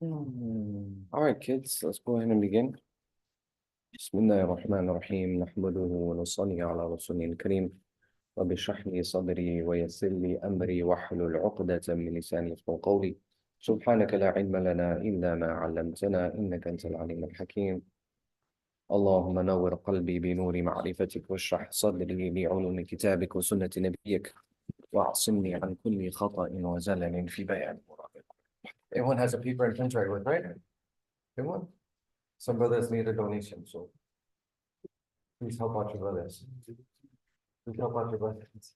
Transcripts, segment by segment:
All right, kids, let's go ahead and begin. بسم الله الرحمن الرحيم نحمده ونصلي على رسوله الكريم رب اشرح لي صدري ويسر لي أمري واحلل عقدة من لساني يفقهوا قولي سبحانك لا علم لنا إلا ما علمتنا إنك أنت العليم الحكيم اللهم نور قلبي بنور معرفتك واشرح صدري بعلوم كتابك وسنة نبيك واعصمني عن كل خطأ وزلل في بيان مرادك. Everyone has a paper and pen to write with, right? Everyone? Some brothers need a donation, so please help out your brothers. Please help out your brothers.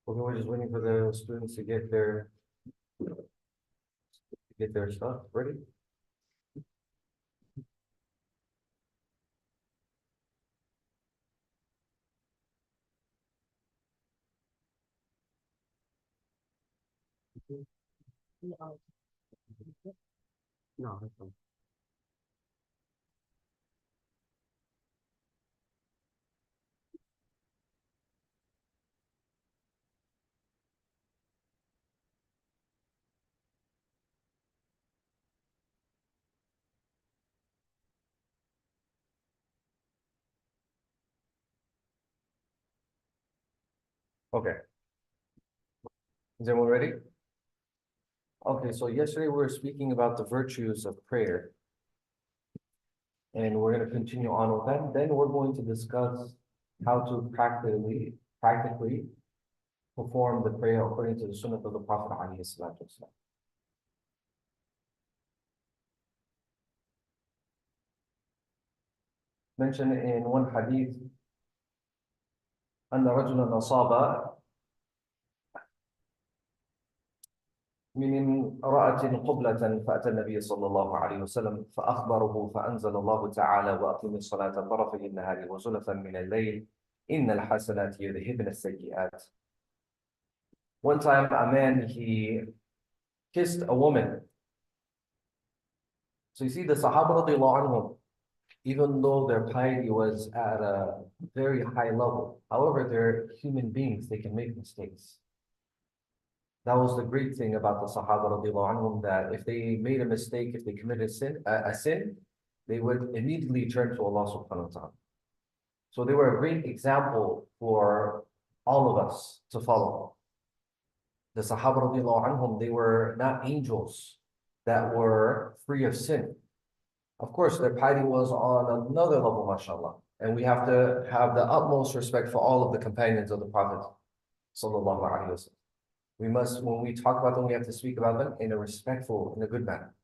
Okay, we're just waiting for the students to get their stuff ready. Okay, is everyone ready? Okay, so yesterday we were speaking about the virtues of prayer, and we're going to continue on with that. Then we're going to discuss how to practically perform the prayer according to the Sunnah of the Prophet ﷺ. Mentioned in one hadith, أن رجلا أصاب من امرأة قبلة فأتى النبي صلى الله عليه وسلم فأخبره فأنزل الله تعالى وأقم الصلاة طرفي النهار وزلفا من الليل إن الحسنات يذهبن السيئات. One time a man, he kissed a woman. So you see the Sahaba radiallahu anhum, even though their piety was at a very high level, however, they're human beings, they can make mistakes. That was the great thing about the Sahaba radiallahu anhum, that if they made a mistake, if they committed a sin, they would immediately turn to Allah subhanahu wa ta'ala. So they were a great example for all of us to follow. The Sahaba radiallahu anhum, they were not angels that were free of sin. Of course, their piety was on another level, mashallah. And we have to have the utmost respect for all of the companions of the Prophet sallallahu alaihi wasallam. We must, when we talk about them, we have to speak about them in a respectful, in a good manner.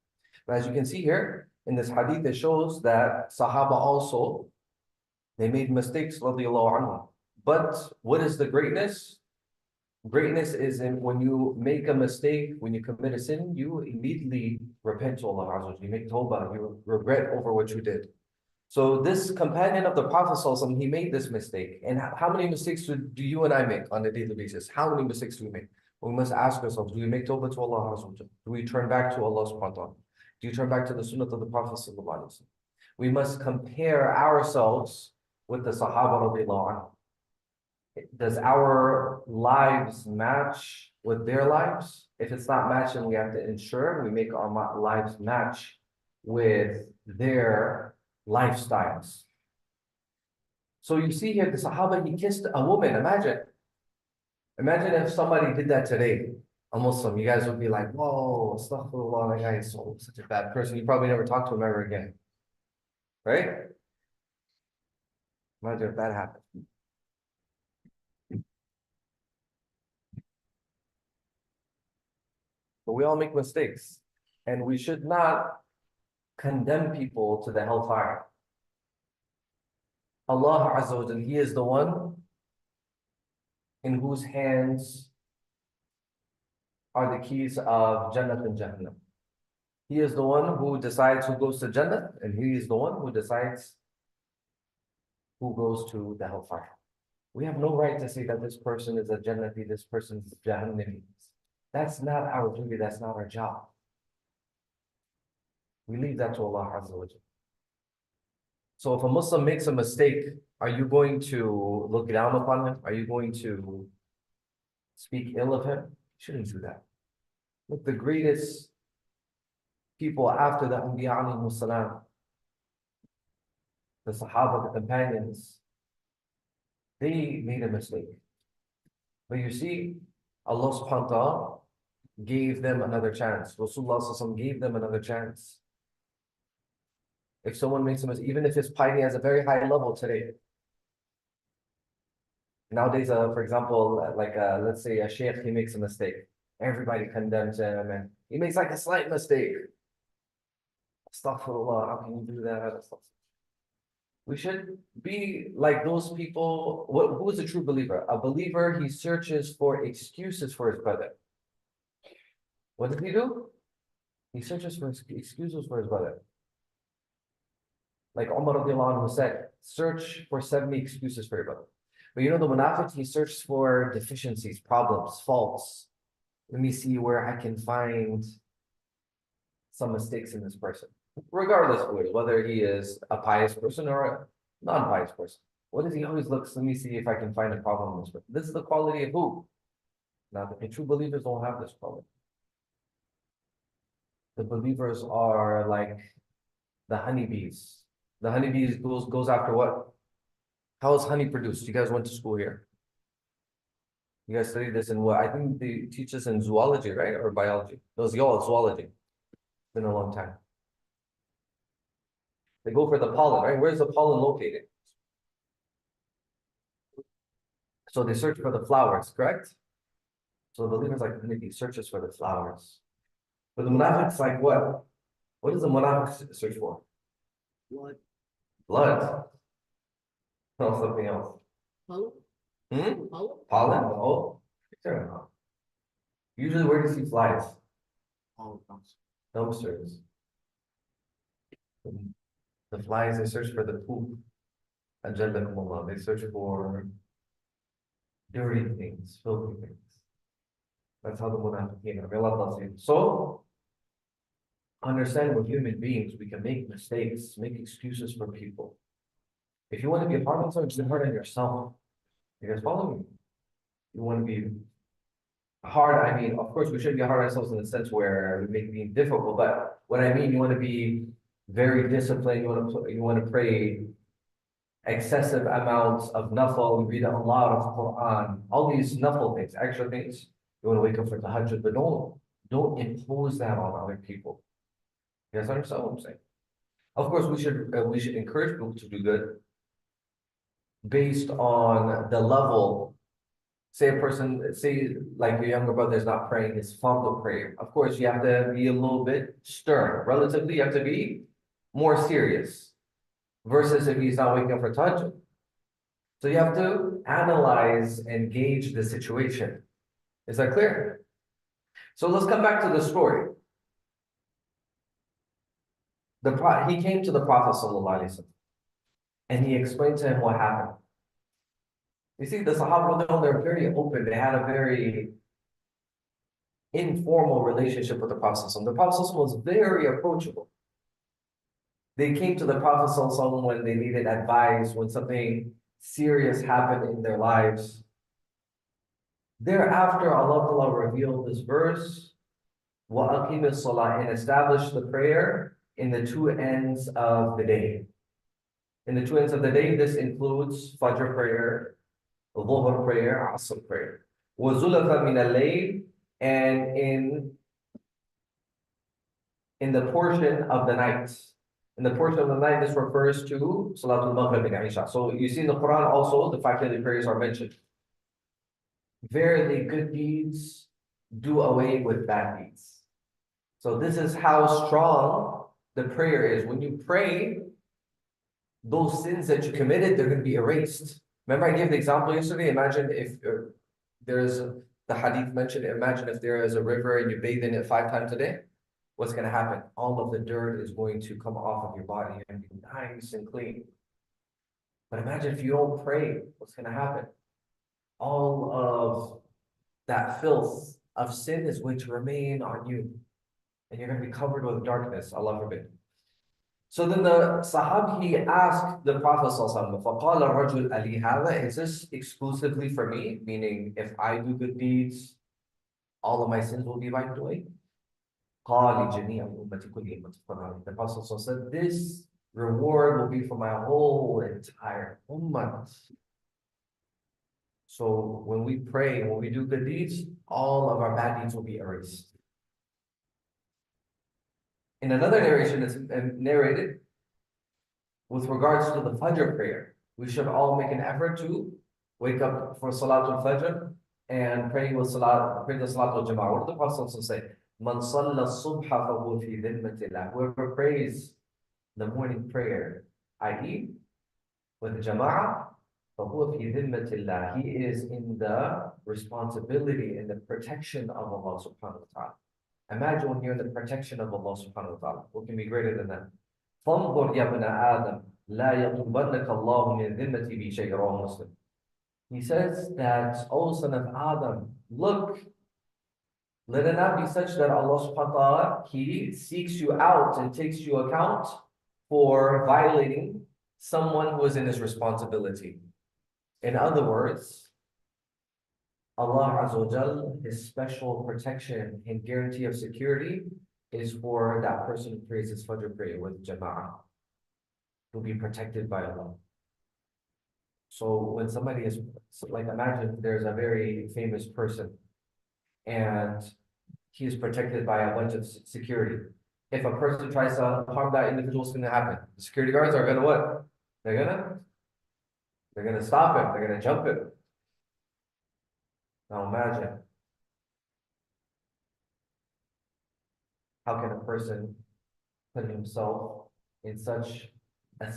But as you can see here, in this hadith, it shows that Sahaba also, they made mistakes, radiallahu anhu. But what is the greatness? Greatness is in when you make a mistake, when you commit a sin, you immediately repent to Allah Azza wa Jalla. You make tawbah, you regret over what you did. So this companion of the Prophet ﷺ, he made this mistake. And how many mistakes do you and I make on a daily basis? How many mistakes do we make? We must ask ourselves, do we make tawbah to Allah Azza wa Jalla? Do we turn back to Allah subhanahu wa ta'ala? Do you turn back to the sunnah of the Prophet ﷺ? We must compare ourselves with the Sahaba radiallahu anhu. Does our lives match with their lives? If it's not matching, we have to ensure we make our lives match with their lifestyles. So you see here, the Sahaba, he kissed a woman. Imagine if somebody did that today, a Muslim. You guys would be like, whoa, astaghfirullah, that guy is such a bad person. You probably never talk to him ever again. Right? Imagine if that happened. But we all make mistakes, and we should not condemn people to the hellfire. Allah Azza wa Jal, He is the one in whose hands are the keys of Jannah and Jahannam. He is the one who decides who goes to Jannah, and He is the one who decides who goes to the hellfire. We have no right to say that this person is a Jannati, this person is a Jahannami. That's not our duty, that's not our job. We leave that to Allah Azza wa Jal. So if a Muslim makes a mistake, are you going to look down upon him? Are you going to speak ill of him? You shouldn't do that. Look, the greatest people after the Anbiya alayhimus salam, the Sahaba, the companions, they made a mistake. But you see, Allah subhanahu wa ta'ala gave them another chance. Rasulullah sallallahu alaihi wasallam gave them another chance. If someone makes a mistake, even if his piety has a very high level today. Nowadays, for example, let's say a sheikh, he makes a mistake. Everybody condemns him and he makes like a slight mistake. Astaghfirullah, how can you do that? We should be like those people. Who is a true believer? A believer, he searches for excuses for his brother. What does he do? He searches for excuses for his brother. Like Umar radiallahu anhu said, search for 70 excuses for your brother. But you know, the munafiq, he searches for deficiencies, problems, faults. Let me see where I can find some mistakes in this person. Regardless of whether he is a pious person or a non-pious person. What does he always look? Let me see if I can find a problem in this person. This is the quality of who? Now, the true believers don't have this problem. The believers are like the honeybees. The honeybees goes after what? How is honey produced? You guys went to school here. You guys studied this in what? I think they teach us in zoology, right? Or biology. No, it's zoology. It's been a long time. They go for the pollen, right? Where's the pollen located? So they search for the flowers, correct? So the believer's like honeybee searches for the flowers. But the munafiq's like what? What does the munafiq search for? Blood. Blood. No, something else. Pollen? Pollen? Pollen? Oh. Usually where do you see flies? Dumpsters. The flies, they search for the poop. Ajalakumullah. They search for dirty things, filthy things. That's how the munafiqeen are. May Allah bless you. So, understand we're human beings. We can make mistakes, make excuses for people. If you want to be hard on someone, just be hard on yourself. You guys follow me? You want to be hard, I mean, of course, we shouldn't be hard on ourselves in the sense where we make things difficult, but what I mean, you want to be very disciplined, you want to pray excessive amounts of nafal, read a lot of Quran, all these nafal things, extra things. You want to wake up for tahajjud, but don't impose that on other people. You guys understand what I'm saying? Of course, we should encourage people to do good based on the level. Say a person, say like your younger brother is not praying his fardhu prayer. Of course, you have to be a little bit stern. Relatively, you have to be more serious. Versus if he's not waking up for tahajjud. So you have to analyze and gauge the situation. Is that clear? So let's come back to the story. He came to the Prophet ﷺ and he explained to him what happened. You see, the Sahaba, they're very open. They had a very informal relationship with the Prophet ﷺ. The Prophet ﷺ was very approachable. They came to the Prophet ﷺ when they needed advice, when something serious happened in their lives. Thereafter, Allah revealed this verse, وَأَقِيمِ الصَّلَاةِ, and established the prayer in the two ends of the day. In the two ends of the day, this includes Fajr prayer, Dhuhr prayer, Asr prayer. وَزُلَفَ مِنَ اللَّيْلِ, and in the portion of the night. In the portion of the night, this refers to Salatul Maghrib and Isha. So you see in the Quran also, the 5 daily prayers are mentioned. Verily, good deeds do away with bad deeds. So this is how strong the prayer is. When you pray, those sins that you committed, they're going to be erased. Remember, I gave the example yesterday. Imagine if there's the hadith mentioned, imagine if there is a river and you bathe in it 5 times a day. What's going to happen? All of the dirt is going to come off of your body and be nice and clean. But imagine if you don't pray, what's going to happen? All of that filth of sin is going to remain on you. And you're going to be covered with darkness, Allah forbid. So then the Sahabi asked the Prophet ﷺ, فَقَالَ الرَّجُلْ أَلِي هَذَا, is this exclusively for me? Meaning, if I do good deeds, all of my sins will be wiped away? قَالِ جَمِيعَ أُمَّتِ كُلِّهِمْ مُتَّفَقٌ عَلَيْهِ. The Prophet ﷺ said, this reward will be for my whole entire ummah. So when we pray, when we do good deeds, all of our bad deeds will be erased. In another narration, it's narrated with regards to the Fajr prayer. We should all make an effort to wake up for Salatul Fajr and pray the Salatul Jama'ah. What did the Prophet also say? Man salla subha fahuwa fi dhimmatillah. Whoever prays the morning prayer, i.e., with Jama'ah, fahuwa fi dhimmatillah. He is in the responsibility and the protection of Allah subhanahu wa ta'ala. Imagine when you're in the protection of Allah subhanahu wa ta'ala. What can be greater than that? فانظر يا ابن آدم لا يطلبنك الله من ذمتي بشيء. رواه Muslim. He says that, O son of Adam, look, let it not be such that Allah subhanahu wa ta'ala, He seeks you out and takes you account for violating someone who is in His responsibility. In other words, Allah Azza wa Jal, His special protection and guarantee of security is for that person who prays his Fajr prayer with Jama'ah, to be protected by Allah. So when somebody is, like, imagine there's a very famous person and he is protected by a bunch of security. If a person tries to harm that individual, what's going to happen? The security guards are going to what? They're going to stop him. They're going to jump him. Now imagine, how can a person put himself in such a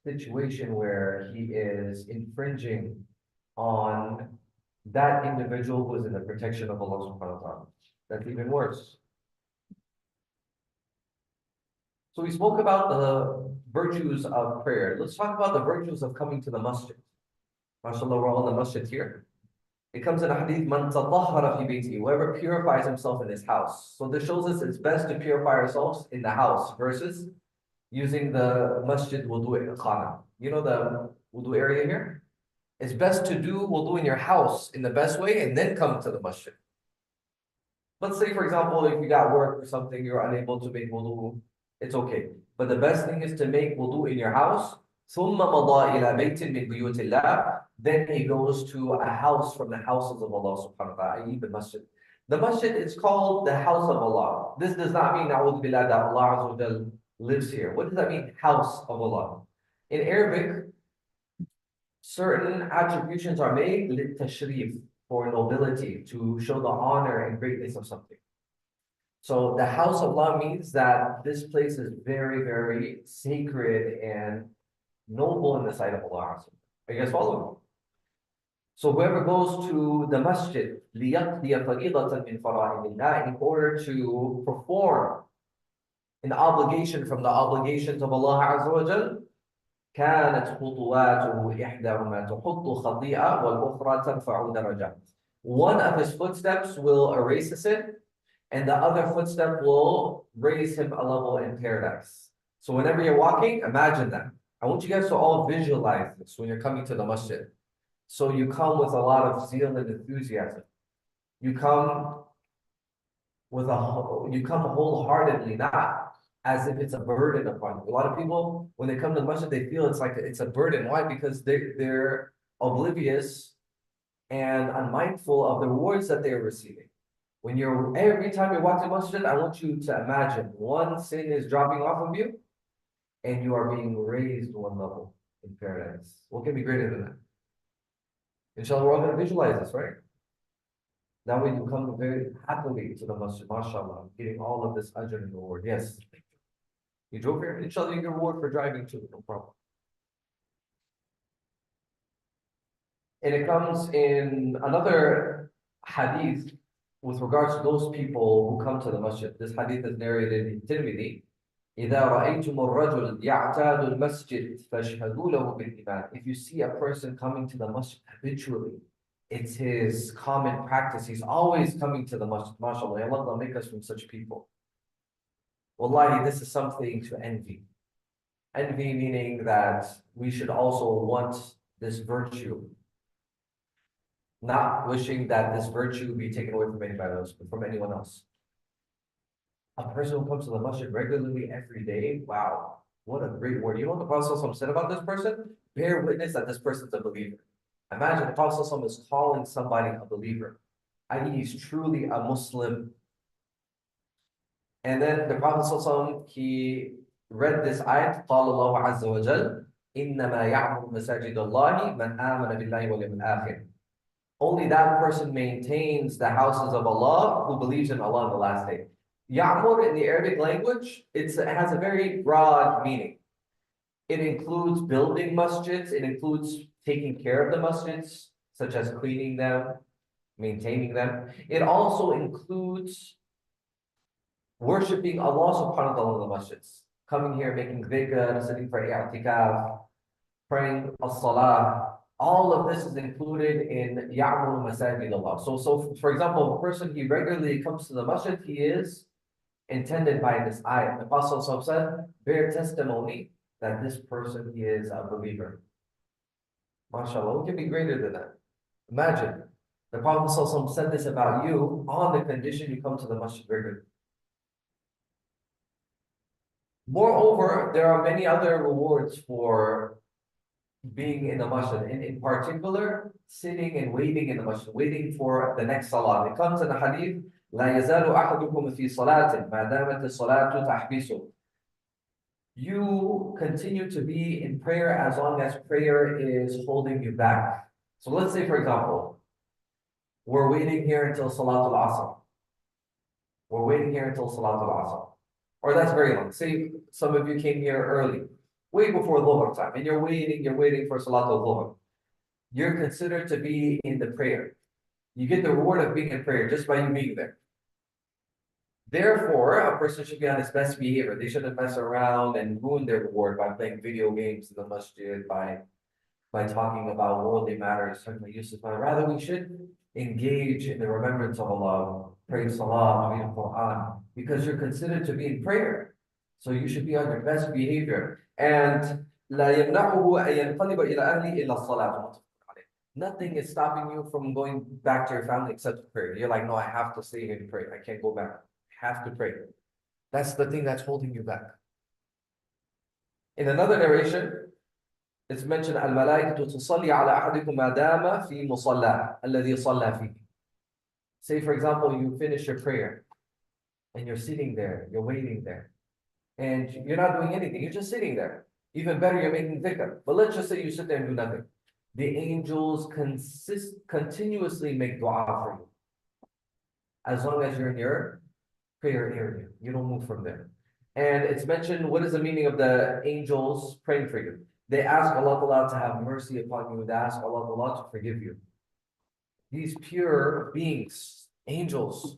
situation where he is infringing on that individual who is in the protection of Allah subhanahu wa ta'ala? That's even worse. So we spoke about the virtues of prayer. Let's talk about the virtues of coming to the masjid. MashaAllah, we're all in the masjid here. It comes in a hadith, man tatahhara fi bayti, whoever purifies himself in his house. So this shows us it's best to purify ourselves in the house versus using the masjid wudu khana. You know the wudu area here? It's best to do wudu in your house in the best way and then come to the masjid. Let's say, for example, if you got work or something, you're unable to make wudu, it's okay. But the best thing is to make wudu in your house. ثُمَّ مَضَى إِلَى بَيْتٍ مِّن بُيُوتِ اللَّهِ. Then he goes to a house from the houses of Allah subhanahu wa ta'ala, i.e. the masjid. The masjid is called the house of Allah. This does not mean, na'udhu billah, that Allah Azza wa Jal lives here. What does that mean, house of Allah? In Arabic, certain attributions are made litashrif, for nobility, to show the honor and greatness of something. So the house of Allah means that this place is very, very sacred and noble in the sight of Allah. Are you guys following me? So whoever goes to the masjid لِيَقْضِيَ فَرِيضَةً مِّن فَرَائِضِ اللَّهِ, in order to perform an obligation from the obligations of Allah Azza wa Jal, كانت خطواته إحداهما تحط خطيئة والأخرى ترفع درجة. One of his footsteps will erase a sin, and the other footstep will raise him a level in paradise. So whenever you're walking, imagine that. I want you guys to all visualize this when you're coming to the masjid. So you come with a lot of zeal and enthusiasm. You come wholeheartedly, not as if it's a burden upon you. A lot of people, when they come to the masjid, they feel it's like it's a burden. Why? Because they're oblivious and unmindful of the rewards that they're receiving. Every time you walk to masjid, I want you to imagine one sin is dropping off of you and you are being raised one level in paradise. What can be greater than that? Inshallah, we're all going to visualize this, right? That way you come very happily to the masjid, mashallah, getting all of this ajr and reward. Yes. You drove here? Inshallah, you get reward for driving too, no problem. And it comes in another hadith with regards to those people who come to the masjid. This hadith is narrated in Tirmidhi. إذا رأيتم الرجل يعتاد المسجد فاشهدوا له بالإيمان. If you see a person coming to the masjid habitually, it's his common practice. He's always coming to the masjid. MashaAllah, Allah make us from such people. Wallahi, this is something to envy. Envy meaning that we should also want this virtue, not wishing that this virtue be taken away from anybody else, but from anyone else. A person who comes to the masjid regularly every day, wow, what a great word. You know what the Prophet said about this person? Bear witness that this person's a believer. Imagine the Prophet is calling somebody a believer, i.e., he's truly a Muslim. And then the Prophet he read this ayat, قال الله عز وجل, إنما يعمر مساجد الله من آمن بالله واليوم الآخر. Only that person maintains the houses of Allah who believes in Allah in the last day. Ya'mur in the Arabic language, it has a very broad meaning. It includes building masjids, it includes taking care of the masjids, such as cleaning them, maintaining them. It also includes worshipping Allah subhanahu wa ta'ala in the masjids. Coming here, making dhikr, sitting for i'tikaf, praying as-salah. All of this is included in Ya'mur Masajid Allah. So for example, a person, he regularly comes to the masjid, he is intended by this ayah. The Prophet said, bear testimony that this person is a believer. MashaAllah, what can be greater than that? Imagine, the Prophet said this about you on the condition you come to the masjid regularly. Moreover, there are many other rewards for being in the masjid, and in particular, sitting and waiting in the masjid, waiting for the next salah. It comes in the hadith, لا يزال أحدكم في صلاة ما دامت الصلاة تحبسه. You continue to be in prayer as long as prayer is holding you back. So let's say, for example, we're waiting here until Salatul Asr. We're waiting here until Salatul Asr. Or that's very long. Say some of you came here early, way before Dhuhr time, and you're waiting for Salatul Dhuhr. You're considered to be in the prayer. You get the reward of being in prayer just by you being there. Therefore, a person should be on his best behavior. They shouldn't mess around and ruin their reward by playing video games in the masjid, by talking about worldly matters, certainly useless. But rather, we should engage in the remembrance of Allah, pray salah, read the Quran, because you're considered to be in prayer. So you should be on your best behavior. And لا يمنعه أن ينقلب إلى أهله إلا الصلاة. Nothing is stopping you from going back to your family except prayer. You're like, no, I have to stay here and pray. I can't go back. I have to pray. That's the thing that's holding you back. In another narration, it's mentioned, الملائكة تصلي على أحدكم ما دام في مصلاه الذي صلى فيه. Say, for example, you finish your prayer and you're sitting there, you're waiting there, and you're not doing anything. You're just sitting there. Even better, you're making dhikr. But let's just say you sit there and do nothing. The angels continuously make dua for you. As long as you're in your prayer area, you don't move from there. And it's mentioned, what is the meaning of the angels praying for you? They ask Allah to have mercy upon you. They ask Allah to forgive you. These pure beings, angels,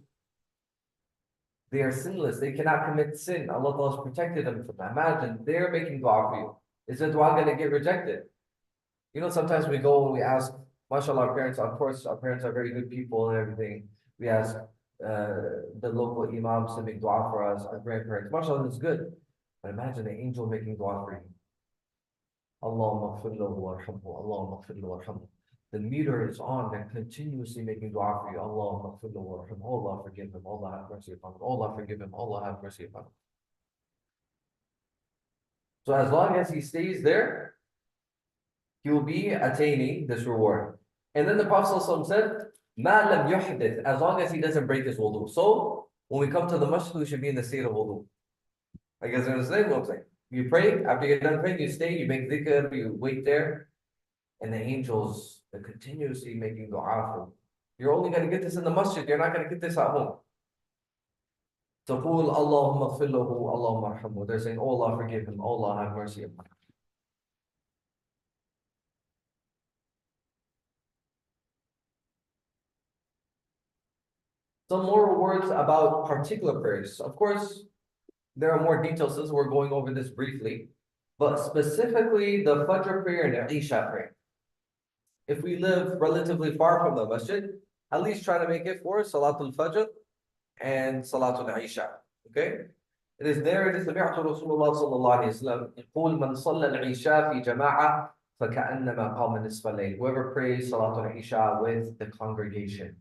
they are sinless. They cannot commit sin. Allah has protected them from that. Imagine they're making dua for you. Is the dua going to get rejected? You know, sometimes we go and we ask, mashallah, our parents, of course, our parents are very good people and everything. We ask the local imams to make dua for us, our grandparents. Mashallah, that's good. But imagine an angel making dua for you. Allahumma ighfir lahu warhamhu, Allahumma ighfir lahu warhamhu. The meter is on, they're continuously making dua for you. Allahumma ighfir lahu warhamhu, Allah forgive him, Allah have mercy upon him, Allah forgive him, Allah have mercy upon him. So as long as he stays there, he will be attaining this reward. And then the Prophet ﷺ said, مَا لَمْ يُحْدِث, as long as he doesn't break his wudu. So when we come to the masjid, we should be in the state of wudu. I guess you understand what I'm saying? You pray, after you're done praying, you stay, you make dhikr, you wait there, and the angels are continuously making dua for you. You're only going to get this in the masjid, you're not going to get this at home. تقول اللهم اغفر له اللهم ارحمه. They're saying, oh Allah forgive him, Allah have mercy upon him. Some more words about particular prayers. Of course, there are more details since we're going over this briefly, but specifically the Fajr prayer and the Isha prayer. If we live relatively far from the masjid, at least try to make it for Salatul Fajr and Salatul Isha. Okay? It is narrated سمعت رسول الله صلى الله عليه وسلم يقول من صلى العشاء في جماعة فكأنما قام نصف الليل. Whoever prays Salatul Isha with the congregation,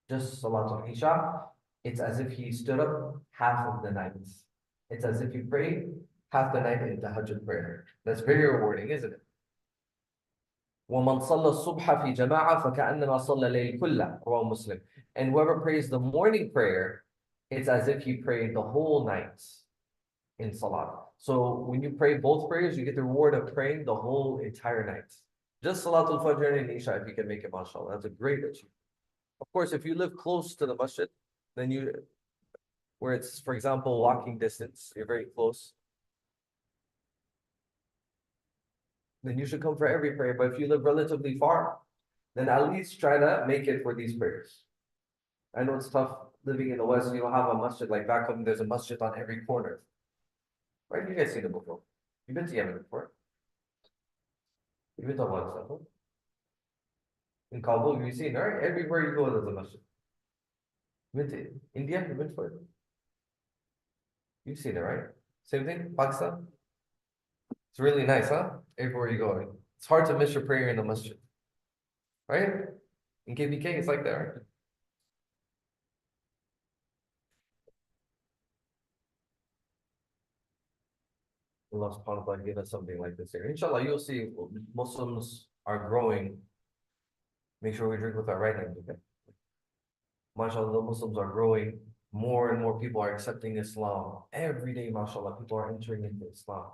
just Salatul Isha, it's as if he stood up half of the night. It's as if he prayed half the night in Tahajjud prayer. That's very rewarding, isn't it? وَمَنْ صَلَّى الصُّبْحَ فِي جَمَاعَةٍ فَكَأَنَّمَا صَلَّى اللَّيْلَ كُلَّهُ رواه Muslim. And whoever prays the morning prayer, it's as if he prayed the whole night in Salat. So when you pray both prayers, you get the reward of praying the whole entire night. Just Salatul Fajr and Isha, if you can make it, mashallah. That's a great achievement. Of course, if you live close to the masjid, then where it's, for example, walking distance, you're very close, then you should come for every prayer. But if you live relatively far, then at least try to make it for these prayers. I know it's tough living in the West. You don't have a masjid like back home. There's a masjid on every corner. Right? You guys seen it before. You've been to Yemen before. You've been to Afghanistan. In Kabul, you've seen, right? Everywhere you go, there's a masjid. You've been to India? You've been for it? You've seen it, right? Same thing? Pakistan? It's really nice, huh? Everywhere you go. It's hard to miss your prayer in the masjid. Right? In KBK, it's like that, right? Allah subhanahu wa ta'ala give us something like this here. Inshallah, you'll see Muslims are growing. Make sure we drink with our right hand, okay? MashaAllah, Muslims are growing. More and more people are accepting Islam. Every day, mashallah, people are entering into Islam.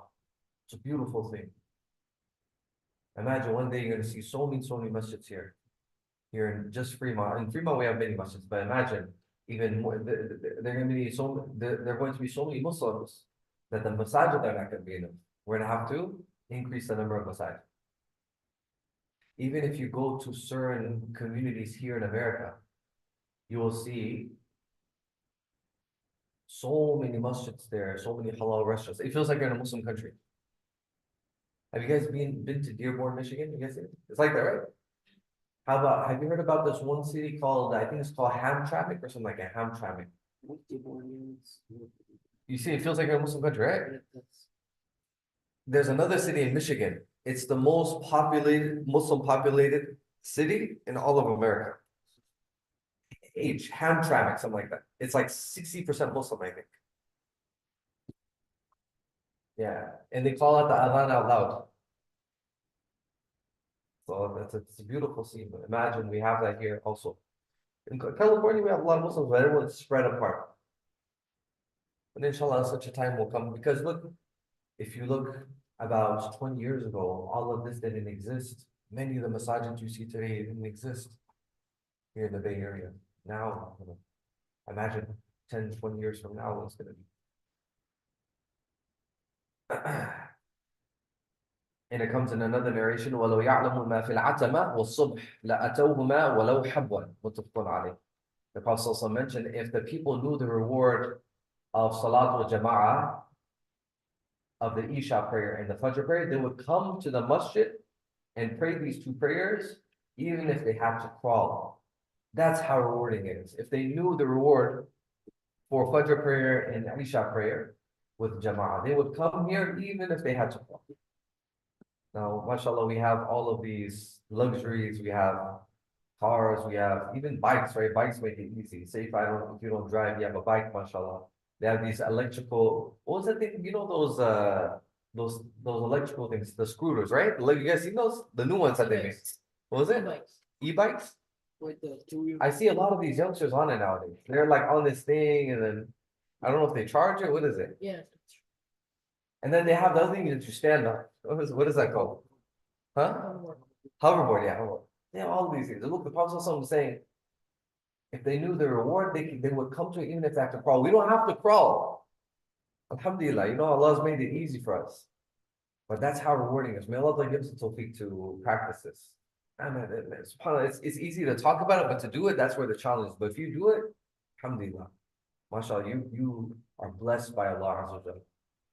It's a beautiful thing. Imagine one day you're going to see so many masjids here. Here in just Fremont. In Fremont, we have many masjids, but imagine even more, they're going to be they're going to be so many Muslims that the masajid are not going to be enough. We're going to have to increase the number of masajid. Even if you go to certain communities here in America, you will see so many masjids there, so many halal restaurants. It feels like you're in a Muslim country. Have you guys been to Dearborn, Michigan? You guys see it? It's like that, right? Have you heard about this one city called, I think it's called Hamtramck or something like that, Hamtramck. You see, it feels like you're a Muslim country, right? There's another city in Michigan. It's the most Muslim populated city in all of America. Hamtramck, something like that. It's like 60% Muslim, I think. Yeah, and they call it the Adhan out loud. So it's a beautiful scene. But imagine we have that here also. In California, we have a lot of Muslims, but everyone's spread apart. But inshallah, such a time will come. Because look, if you look about 20 years ago, all of this didn't exist. Many of the masajids you see today didn't exist here in the Bay Area. Now, imagine 10, 20 years from now, what's going to be. And it comes in another narration, وَلَوْ يَعْلَمُ مَا فِي الْعَتَمَةِ وَالصُّبْحِ لَأَتَوْهُمَا وَلَوْ حَبْوًا مُتَّفَقٌ عَلَيْهِ. The Prophet also mentioned, if the people knew the reward of Salatul Jama'ah, of the Isha prayer and the Fajr prayer, they would come to the masjid and pray these two prayers, even if they had to crawl. That's how rewarding it is. If they knew the reward for Fajr prayer and Isha prayer with Jama'ah, they would come here even if they had to crawl. Now, mashallah, we have all of these luxuries. We have cars, we have even bikes, right? Bikes make it easy. Say if you don't drive, you have a bike, mashallah. They have these electrical, what was that thing? You know those electrical things, the scooters, right? Like you guys seen those? The new ones that they make. What was it? E-bikes? With the two-wheel. I see a lot of these youngsters on it nowadays. They're like on this thing, and then I don't know if they charge it. What is it? Yeah. And then they have the other thing that you stand on. What is that called? Huh? Hoverboard, yeah. Hoverboard. They have all of these things. And look, the Prophet was saying, if they knew the reward, they would come to it even if they have to crawl. We don't have to crawl. Alhamdulillah, Allah's made it easy for us. But that's how rewarding it is. May Allah give us the tawfiq to practice this. I mean, it's easy to talk about it, but to do it, that's where the challenge is. But if you do it, alhamdulillah, mashallah, you are blessed by Allah Azza wa Jalla.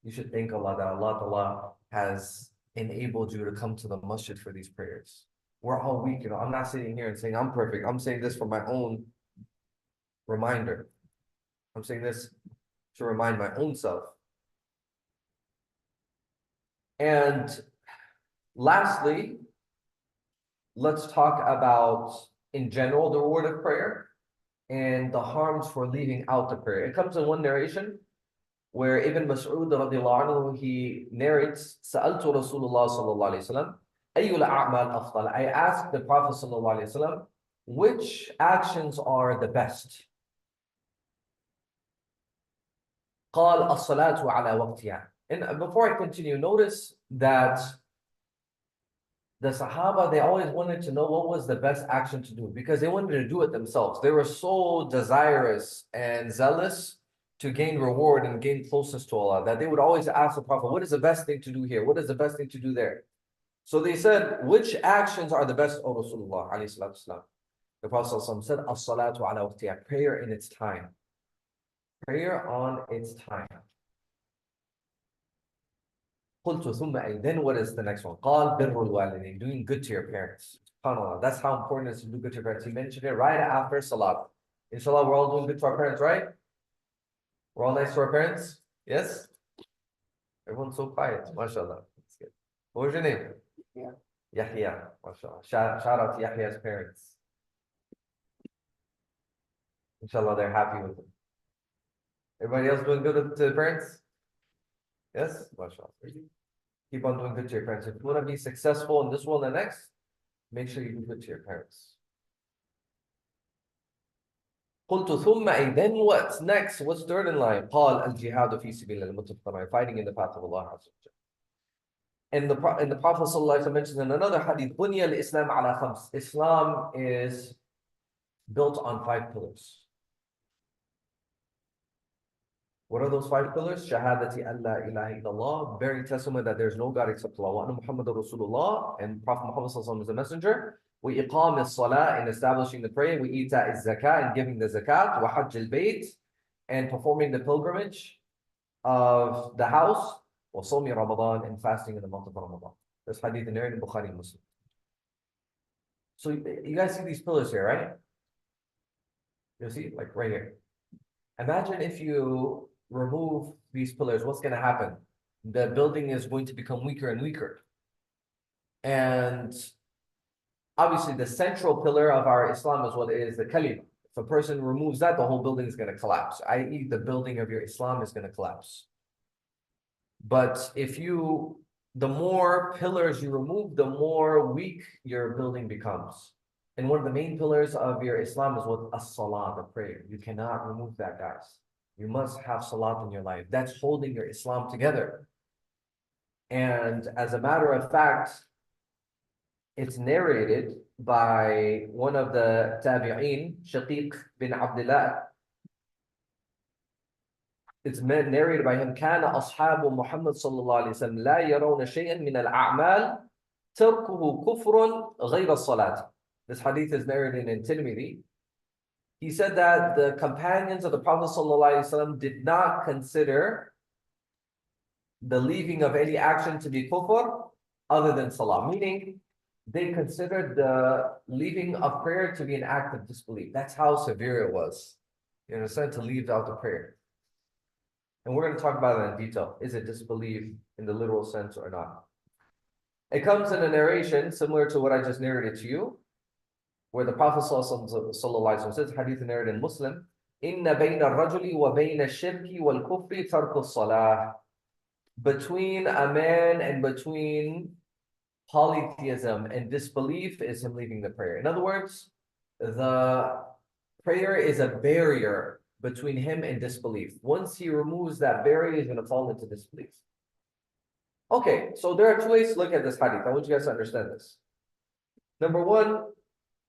You should thank Allah that Allah has enabled you to come to the masjid for these prayers. We're all weak, I'm not sitting here and saying I'm perfect. I'm saying this for my own reminder. I'm saying this to remind my own self. And lastly, let's talk about, in general, the reward of prayer and the harms for leaving out the prayer. It comes in one narration where Ibn Mas'ud radiallahu anhu, he narrates, Sa'altu Rasulullah sallallahu alayhi wasallam, Ayyul a'mal afdal. I asked the Prophet sallallahu alayhi wasallam, which actions are the best? قال الصلاة على وقتها. And before I continue, notice that the Sahaba, they always wanted to know what was the best action to do because they wanted to do it themselves. They were so desirous and zealous to gain reward and gain closeness to Allah that they would always ask the Prophet, what is the best thing to do here? What is the best thing to do there? So they said, which actions are the best, O Rasulullah alayhi salatu wasalam? The Prophet said, as-salatu ala waqtiha, prayer in its time. Prayer on its time. Then what is the next one? قال بر الوالدين, doing good to your parents. SubhanAllah, that's how important it is to do good to your parents. He mentioned it right after Salat. Inshallah, we're all doing good to our parents, right? We're all nice to our parents? Yes? Everyone's so quiet, mashallah. That's good. What was your name? Yeah. Yahya, mashallah. Shout out to Yahya's parents. Inshallah, they're happy with him. Everybody else doing good to the parents? Yes? MashaAllah. Keep on doing good to your parents. If you want to be successful in this world and the next, make sure you do good to your parents. قلت ثم أي, then what's next? What's third in line? قال الجهاد في سبيل الله, fighting in the path of Allah Azza wa Jalla. And the Prophet ﷺ mentions in another hadith, بني الإسلام على خمس. Islam is built on 5 pillars. What are those 5 pillars? Shahadati an la ilaha illallah, bearing testimony that there's no God except Allah. Wa anna Muhammadur Rasulullah, and Prophet Muhammad sallallahu is a messenger. Wa iqam as-salah, in establishing the prayer. Wa ita az-zakat, in giving the zakat. Wa hajj al-bayt, and performing the pilgrimage of the house. Wa sawmi Ramadan, and fasting in the month of Ramadan. This hadith in Bukhari and Muslim. So you guys see these pillars here, right? You see, like right here. Imagine if you remove these pillars, what's going to happen? The building is going to become weaker and weaker. And obviously the central pillar of our Islam is what is the kalima. If a person removes that, the whole building is going to collapse, i.e. the building of your Islam is going to collapse. But the more pillars you remove, the more weak your building becomes. And one of the main pillars of your Islam is what? As-salah, the prayer. You cannot remove that, guys. You must have salat in your life. That's holding your Islam together. And as a matter of fact, it's narrated by one of the tabi'een, Shaqiq bin Abdullah. It's narrated by him, كان أصحاب محمد صلى الله عليه وسلم لا يرون شيئا من الأعمال تركه كفر غير الصلاة. This hadith is narrated in Tirmidhi. He said that the companions of the Prophet ﷺ did not consider the leaving of any action to be kufr other than salah, meaning they considered the leaving of prayer to be an act of disbelief. That's how severe it was. You understand? To leave out the prayer. And we're going to talk about it in detail. Is it disbelief in the literal sense or not? It comes in a narration similar to what I just narrated to you, where the Prophet ﷺ says, hadith narrated in Muslim, Inna bayna rajuli wa bayna shirki wal kufri tarku salah. Between a man and between polytheism and disbelief is him leaving the prayer. In other words, the prayer is a barrier between him and disbelief. Once he removes that barrier, he's going to fall into disbelief. Okay, so there are 2 ways to look at this hadith. I want you guys to understand this. Number 1,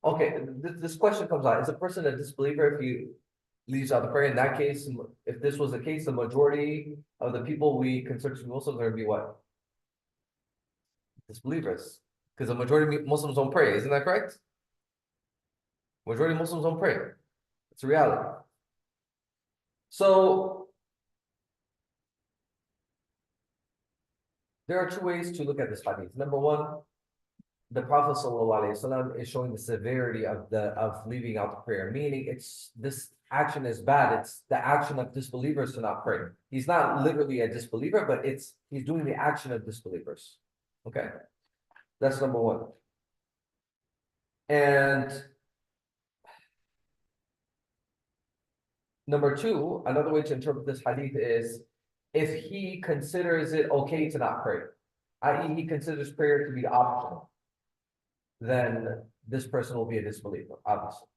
okay, this question comes out. Is a person a disbeliever if he leaves out the prayer? In that case, if this was the case, the majority of the people we consider to be Muslims are going to be what? Disbelievers. Because the majority of Muslims don't pray, isn't that correct? Majority of Muslims don't pray. It's a reality. So there are two ways to look at this hadith. Number one, the Prophet ﷺ is showing the severity of leaving out the prayer, meaning it's this action is bad. It's the action of disbelievers to not pray. He's not literally a disbeliever, but he's doing the action of disbelievers. Okay, that's number one. And number two, another way to interpret this hadith is if he considers it okay to not pray, i.e., he considers prayer to be optional, then this person will be a disbeliever, obviously.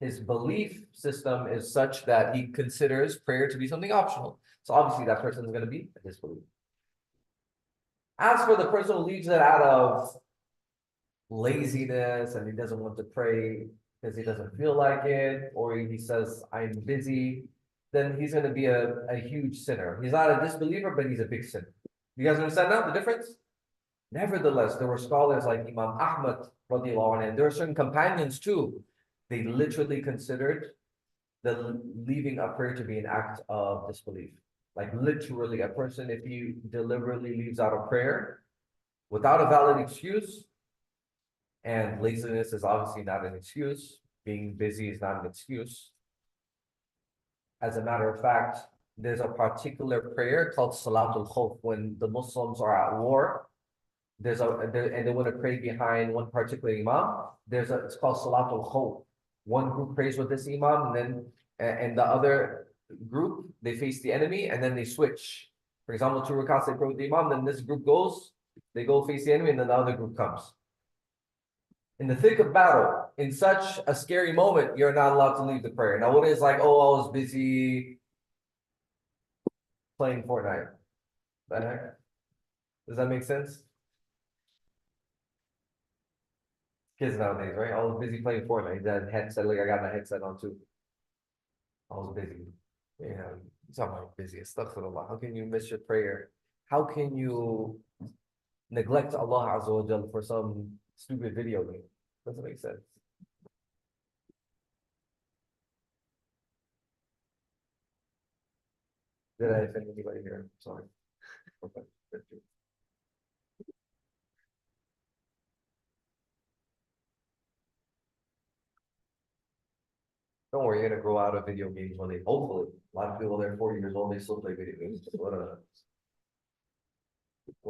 His belief system is such that he considers prayer to be something optional. So obviously that person is going to be a disbeliever. As for the person who leaves it out of laziness and he doesn't want to pray because he doesn't feel like it, or he says, I'm busy, then he's going to be a huge sinner. He's not a disbeliever, but he's a big sinner. You guys understand now the difference? Nevertheless, there were scholars like Imam Ahmad, and there are certain companions too. They literally considered the leaving a prayer to be an act of disbelief. Like literally, a person, if he deliberately leaves out a prayer without a valid excuse, and laziness is obviously not an excuse, being busy is not an excuse. As a matter of fact, there's a particular prayer called Salatul Khawf. When the Muslims are at war, and they want to pray behind one particular imam, it's called Salatul Khawf. One group prays with this imam, and the other group, they face the enemy, and then they switch. For example, 2 rakats, they pray with the imam, then this group they go face the enemy, and then the other group comes. In the thick of battle, in such a scary moment, you're not allowed to leave the prayer. Now, what is like, oh, I was busy playing Fortnite? The heck? Does that make sense? Kids nowadays, right? I was busy playing Fortnite. That headset, like I got my headset on too. I was busy. Yeah, it's not my busy. Astaghfirullah. How can you miss your prayer? How can you neglect Allah Azza wa Jal for some stupid video game? Doesn't make sense. Did I offend anybody here? Sorry. Okay. Don't worry, you're gonna grow out of video games one day. Hopefully, a lot of people they're 40 years old, they still play video games. What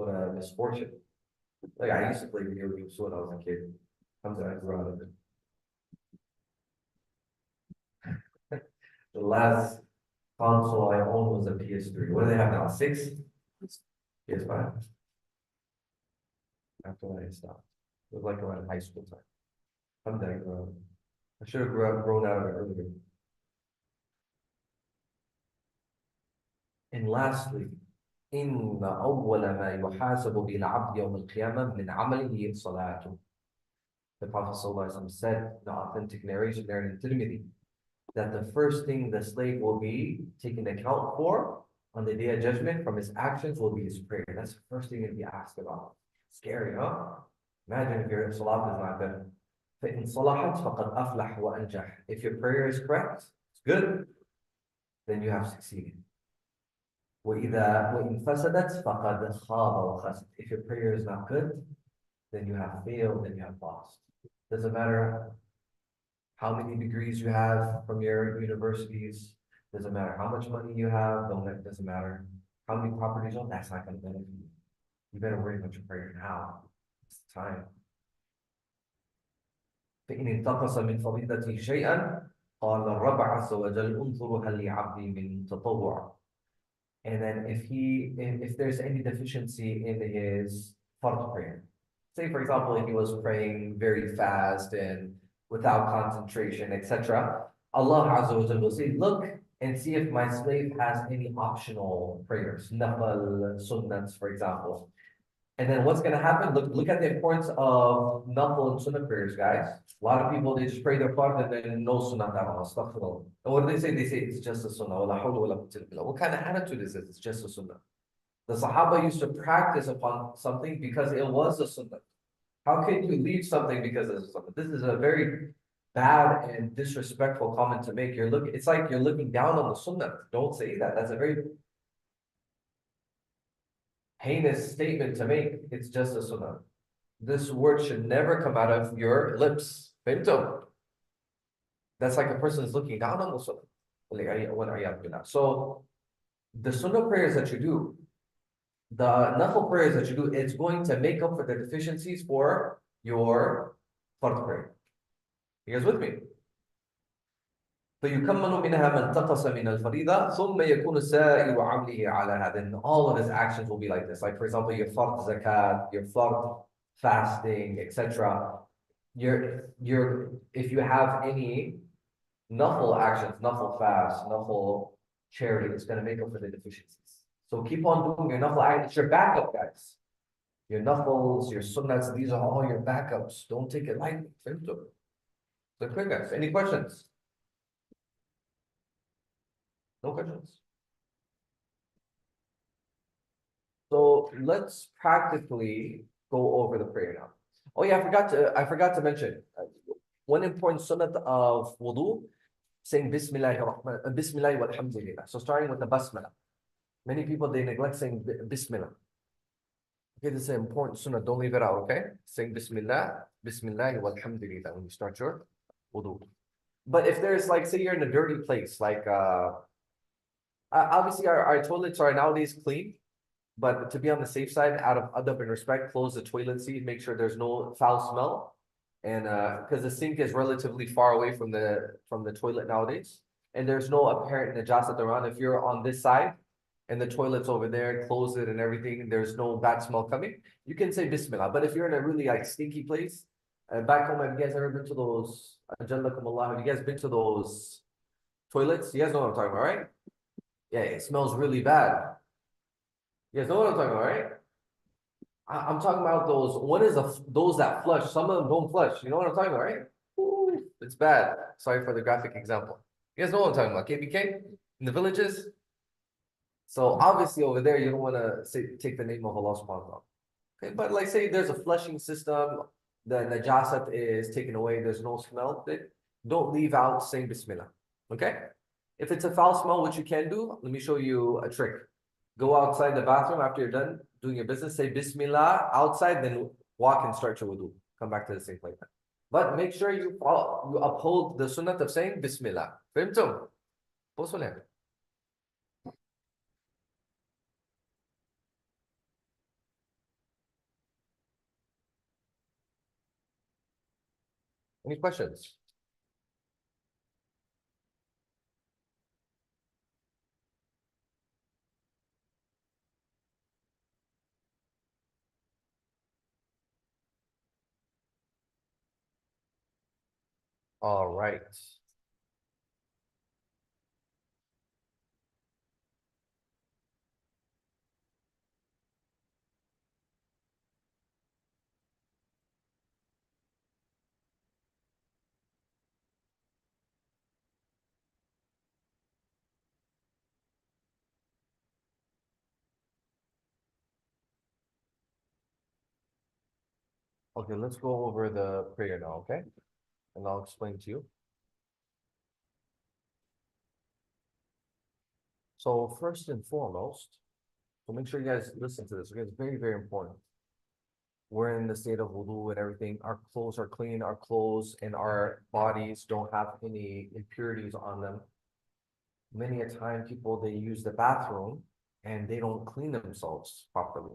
a misfortune. Like I used to play video games when I was a kid. I'm glad I grew out of it. The last console I owned was a PS3. What do they have now? 6? PS5. After that, I stopped. It was like around high school time. I'm done growing. I should have grown out of it earlier. And lastly, إن أول ما يحاسب به العبد يوم القيامة من عمله صلاته. The Prophet ﷺ said in the authentic narration there in Tirmidhi that the first thing the slave will be taken account for on the Day of Judgment from his actions will be his prayer. That's the first thing to be asked about. Scary, huh? Imagine if your salat is not good. فإن صلحت فقد أفلح وأنجح. If your prayer is correct, it's good, then you have succeeded. وإن فسدت فقد خاب وخسر. If your prayer is not good, then you have failed and you have lost. Doesn't matter how many degrees you have from your universities. Doesn't matter how much money you have. Doesn't matter how many properties you own. That's not going to benefit you. You better worry about your prayer now. It's the time. فإن انتقص من فضيلته شيئا قال الرب عز وجل انظروا هل لعبدي من تطوع. And then if there's any deficiency in his fard prayer, say for example, if he was praying very fast and without concentration, etc., Allah Azza wa Jalla will say, look and see if my slave has any optional prayers, nafal, sunnats, for example. And then what's going to happen? Look at the importance of nafal and sunnah prayers, guys. A lot of people, they just pray their fard and then no sunnah at all. Astaghfirullah. And what do they say? They say it's just a sunnah. What kind of attitude is it? It's just a sunnah. The Sahaba used to practice upon something because it was a sunnah. How can you leave something because of something? This is a very bad and disrespectful comment to make. It's like you're looking down on the sunnah. Don't say that. That's a very heinous statement to make. It's just a sunnah. This word should never come out of your lips. Fahimtum? That's like a person is looking down on the sunnah. So the sunnah prayers that you do, the nafil prayers that you do, it's going to make up for the deficiencies for your fard prayer. You guys with me? فيكمل منها ما انتقص من الفريضة ثم يكون سائر عمله على هذا. And all of his actions will be like this. Like for example, your fard zakat, your fard fasting, etc. If you have any nafil actions, nafil fast, nafil charity, it's going to make up for the deficiencies. So keep on doing your nafil actions. It's your backup, guys. Your nafils, your sunnats, these are all your backups. Don't take it lightly. So quick, guys. Any questions? No questions. So let's practically go over the prayer now. Oh yeah, I forgot to mention one important sunnah of wudu, saying Bismillah walhamdulillah. So starting with the basmala. Many people they neglect saying Bismillah. Okay, this is an important sunnah. Don't leave it out. Okay, saying Bismillah walhamdulillah when you start your wudu. But if there's like, say you're in a dirty place, like obviously our toilets are nowadays clean. But to be on the safe side, out of adab and respect, close the toilet seat, make sure there's no foul smell. And because the sink is relatively far away from the toilet nowadays, and there's no apparent najasat around. If you're on this side and the toilet's over there, close it and everything, there's no bad smell coming, you can say Bismillah. But if you're in a really like stinky place, back home, have you guys ever been to those, Ajallakumullah, have you guys been to those toilets? You guys know what I'm talking about, right? Yeah, it smells really bad. You guys know what I'm talking about, right? I'm talking about those. One is those that flush. Some of them don't flush. You know what I'm talking about, right? Ooh, it's bad. Sorry for the graphic example. You guys know what I'm talking about. KBK in the villages. So obviously over there, you don't want to take the name of Allah subhanahu wa ta'ala. Okay, but like say there's a flushing system, the najasat is taken away, there's no smell, don't leave out saying Bismillah. Okay? If it's a foul smell, what you can do, let me show you a trick. Go outside the bathroom after you're done doing your business, say Bismillah outside, then walk and start your wudu. Come back to the sink like that. But make sure you uphold the sunnah of saying Bismillah. Fahimtum? Any questions? All right. Okay, let's go over the prayer now, okay? And I'll explain to you. So first and foremost, so make sure you guys listen to this, because it's very, very important. We're in the state of wudu and everything. Our clothes are clean. Our clothes and our bodies don't have any impurities on them. Many a time people, they use the bathroom and they don't clean themselves properly.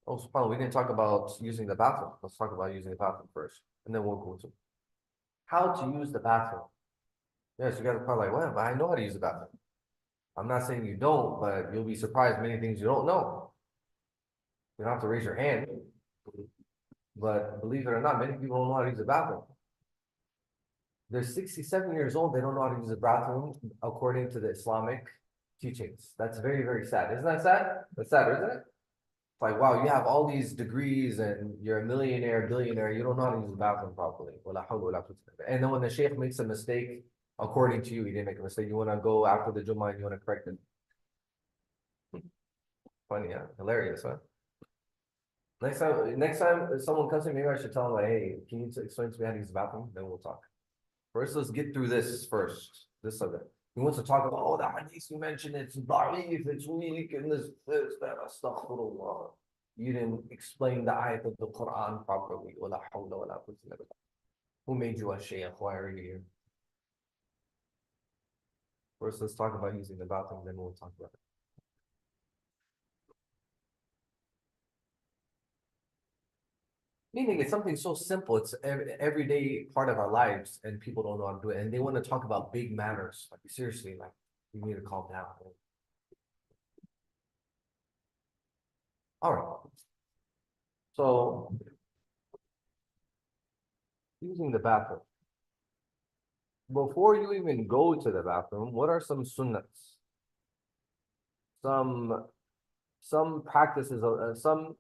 Oh, subhanAllah, we didn't talk about using the bathroom. Let's talk about using the bathroom first, and then we'll go to how to use the bathroom. Yes, you guys are probably like, well, but I know how to use the bathroom. I'm not saying you don't, but you'll be surprised many things you don't know. You don't have to raise your hand, but believe it or not, many people don't know how to use the bathroom. They're 67 years old, they don't know how to use the bathroom according to the Islamic teachings. That's very, very sad. Isn't that sad? That's sad, isn't it? It's like, wow, you have all these degrees and you're a millionaire, billionaire, you don't know how to use the bathroom properly. And then when the sheikh makes a mistake, according to you, he didn't make a mistake. You want to go after the Jummah and you want to correct it. Funny, huh? Hilarious, huh? Next time if someone comes to me, maybe I should tell them like, hey, can you explain to me how to use the bathroom? Then we'll talk. First, let's get through this first. This subject. He wants to talk about, oh, the hadith you mentioned, it's da'if, it's weak, and this, that, astaghfirullah. You didn't explain the ayat of the Quran properly. Wala hawla wala quwwata illa billah. Who made you a shaykh? Why are you here? First, let's talk about using the bathroom, then we'll talk about it. Meaning it's something so simple. It's everyday part of our lives, and people don't know how to do it. And they want to talk about big matters. Like seriously, like you need to calm down. All right. So using the bathroom. Before you even go to the bathroom, what are some sunnats? Some some practices, some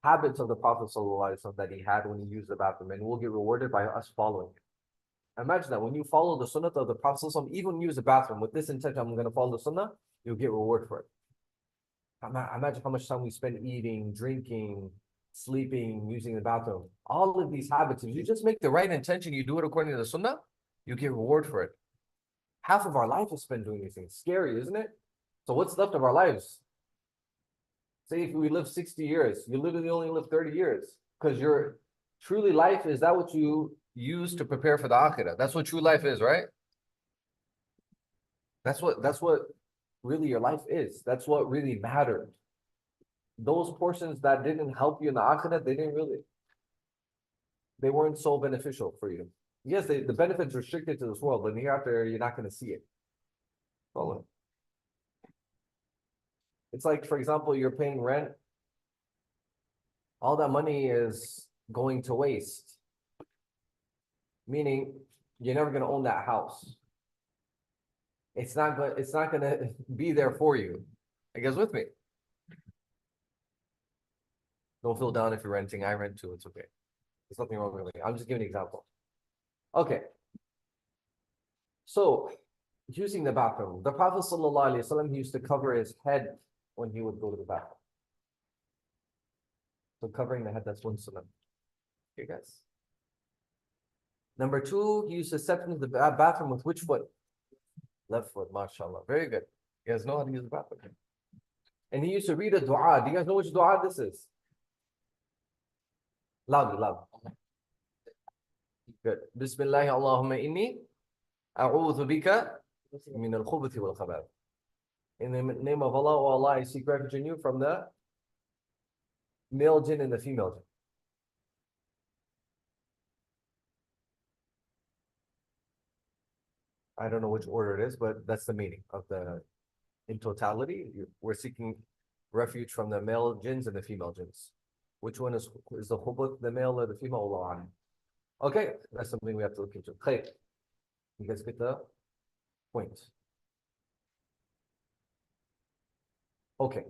habits of the Prophet ﷺ that he had when he used the bathroom, and we'll get rewarded by us following it. Imagine that when you follow the sunnah of the Prophet ﷺ, even when you use the bathroom with this intention, I'm going to follow the sunnah, you'll get reward for it. Imagine how much time we spend eating, drinking, sleeping, using the bathroom. All of these habits, if you just make the right intention, you do it according to the sunnah, you get reward for it. Half of our life is spent doing these things. Scary, isn't it? So what's left of our lives? Say if we live 60 years, you literally only live 30 years because your truly life is that what you use to prepare for the akhirah. That's what true life is, right? That's what really your life is. That's what really mattered. Those portions that didn't help you in the akhirah, they weren't so beneficial for you. Yes, the benefits restricted to this world, but hereafter you're not going to see it. Follow. It's like, for example, you're paying rent. All that money is going to waste, meaning you're never going to own that house. It's not going to be there for you. I guess with me. Don't feel down if you're renting. I rent too. It's okay. There's nothing wrong with it. I'm just giving an example. Okay. So using the bathroom, the Prophet ﷺ, he used to cover his head when he would go to the bathroom. So covering the head, that's one sunnah. Okay, guys. Number two, he used to step into the bathroom with which foot? Left foot, mashallah. Very good. You guys know how to use the bathroom. And he used to read a dua. Do you guys know which dua this is? Loud, loud. Good. Bismillah, Allahumma inni a'udhu bika min al-khubuthi wal khabath. In the name of Allah, O Allah, I seek refuge in you from the male jinn and the female jinn. I don't know which order it is, but that's the meaning of the, in totality, we're seeking refuge from the male jinns and the female jinns. Which one is the khubut, the male or the female? Allah. Okay, that's something we have to look into. Okay, you guys get the point. Okay.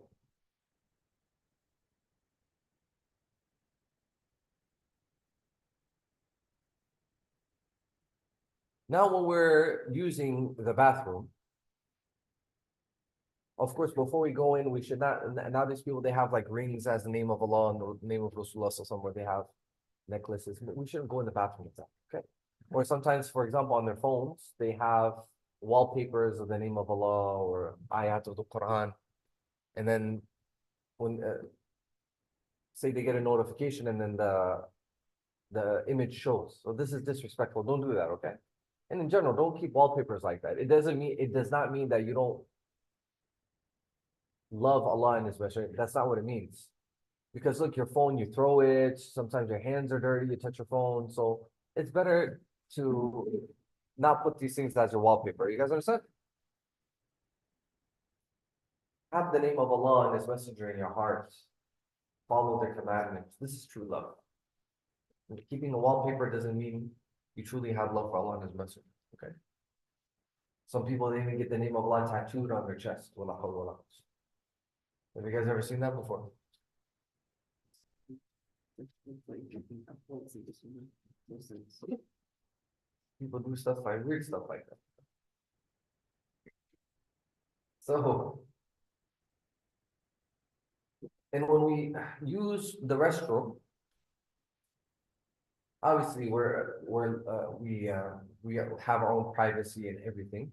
Now when we're using the bathroom, of course, before we go in, we should not, now these people, they have like rings as the name of Allah and the name of Rasulullah, so somewhere they have necklaces. We shouldn't go in the bathroom with that, okay? Or sometimes, for example, on their phones, they have wallpapers of the name of Allah or ayat of the Quran. And then when, say they get a notification and then the image shows. So this is disrespectful. Don't do that, okay? And in general, don't keep wallpapers like that. It does not mean that you don't love Allah and His Messenger. That's not what it means. Because look, your phone, you throw it. Sometimes your hands are dirty. You touch your phone. So it's better to not put these things as your wallpaper. You guys understand? Have the name of Allah and His Messenger in your heart. Follow their commandments. This is true love. And keeping a wallpaper doesn't mean you truly have love for Allah and His Messenger. Okay. Some people, they even get the name of Allah tattooed on their chest. Have you guys ever seen that before? People do stuff like weird stuff like that. So, And when we use the restroom, obviously we have our own privacy and everything.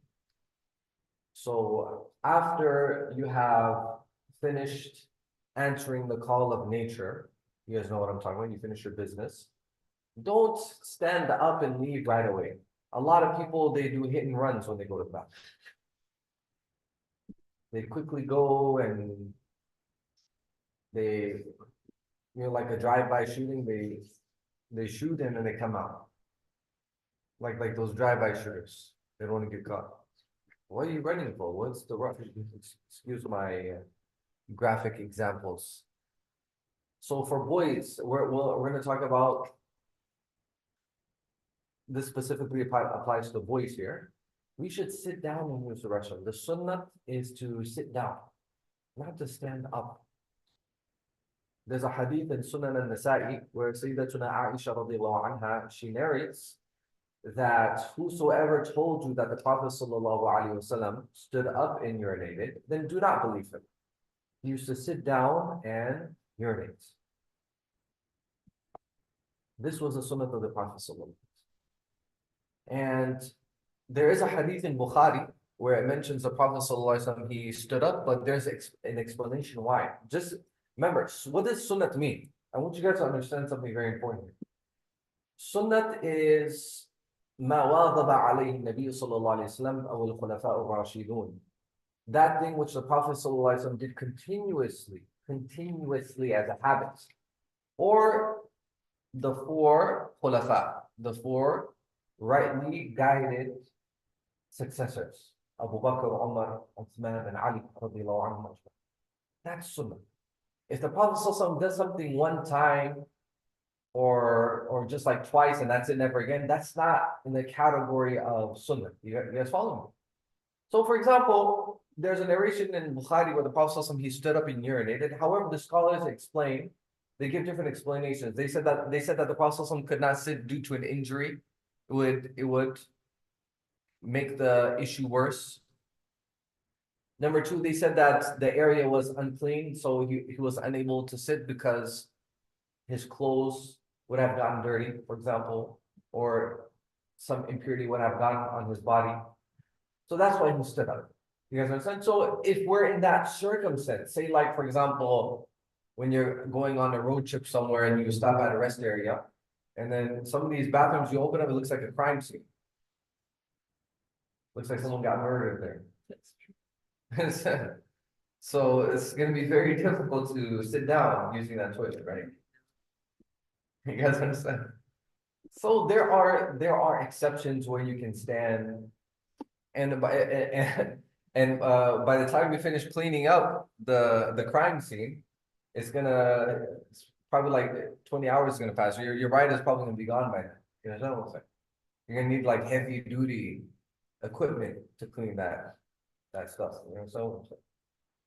So after you have finished answering the call of nature, you guys know what I'm talking about, you finish your business, don't stand up and leave right away. A lot of people, they do hit and runs when they go to the bathroom. They quickly go and they, like a drive-by shooting, they shoot and then they come out. Like those drive-by shooters. They don't want to get caught. What are you running for? What's the rush? Excuse my graphic examples. So for boys, we're going to talk about this specifically applies to boys here. We should sit down when we use the restroom. The sunnah is to sit down, not to stand up. There's a hadith in Sunan al-Nasa'i where Sayyidatuna Aisha radiallahu anha, she narrates that whosoever told you that the Prophet sallallahu alaihi wasallam stood up and urinated, then do not believe him. He used to sit down and urinate. This was the sunnah of the Prophet sallallahu alaihi wasallam. And there is a hadith in Bukhari where it mentions the Prophet sallallahu alaihi wasallam, he stood up, but there's an explanation why. Just remember, what does sunnat mean? I want you guys to understand something very important here. Sunnat is ما واظب عليه النبي صلى الله عليه وسلم أو الخلفاء الراشدون. That thing which the Prophet صلى الله عليه وسلم did continuously as a habit. Or the four khulafa, the four rightly guided successors. Abu Bakr, Umar, Uthman, and Ali radiallahu anhum. That's sunnah. If the Prophet ﷺ does something one time or just like twice and that's it, never again, that's not in the category of sunnah. You guys follow me? So for example, there's a narration in Bukhari where the Prophet ﷺ, he stood up and urinated. However, the scholars explain, they give different explanations. They said that the Prophet ﷺ could not sit due to an injury. It would make the issue worse. Number two, they said that the area was unclean, so he was unable to sit because his clothes would have gotten dirty, for example, or some impurity would have gotten on his body. So that's why he stood up. You guys understand? So if we're in that circumstance, say like, for example, when you're going on a road trip somewhere and you stop at a rest area, and then some of these bathrooms you open up, it looks like a crime scene. Looks like someone got murdered there. So it's going to be very difficult to sit down using that toilet, right? You guys understand? So there are exceptions where you can stand, and by the time you finish cleaning up the crime scene, it's probably like 20 hours is gonna pass. Your ride is probably gonna be gone by then. You know what I'm saying? You're gonna need like heavy duty equipment to clean that stuff. You know,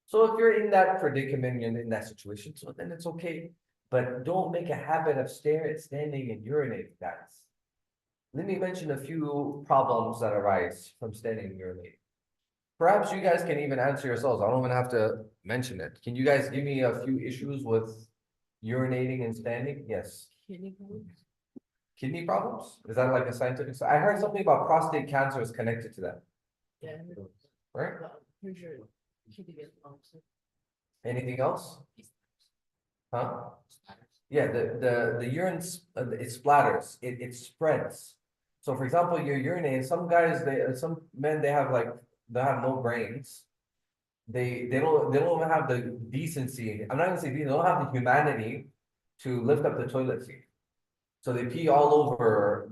so if you're in that predicament and in that situation, so then it's okay. But don't make a habit of standing and urinating, guys. Let me mention a few problems that arise from standing and urinating. Perhaps you guys can even answer yourselves. I don't even have to mention it. Can you guys give me a few issues with urinating and standing? Yes. Kidney problems? Is that like a scientific? I heard something about prostate cancer is connected to that. Yeah. Right? Anything else? Huh? Yeah, the urine it splatters, it spreads. So for example, you're urinating. Some guys, some men, they have no brains. They don't even have the decency. I'm not gonna say they don't have the humanity to lift up the toilet seat. So they pee all over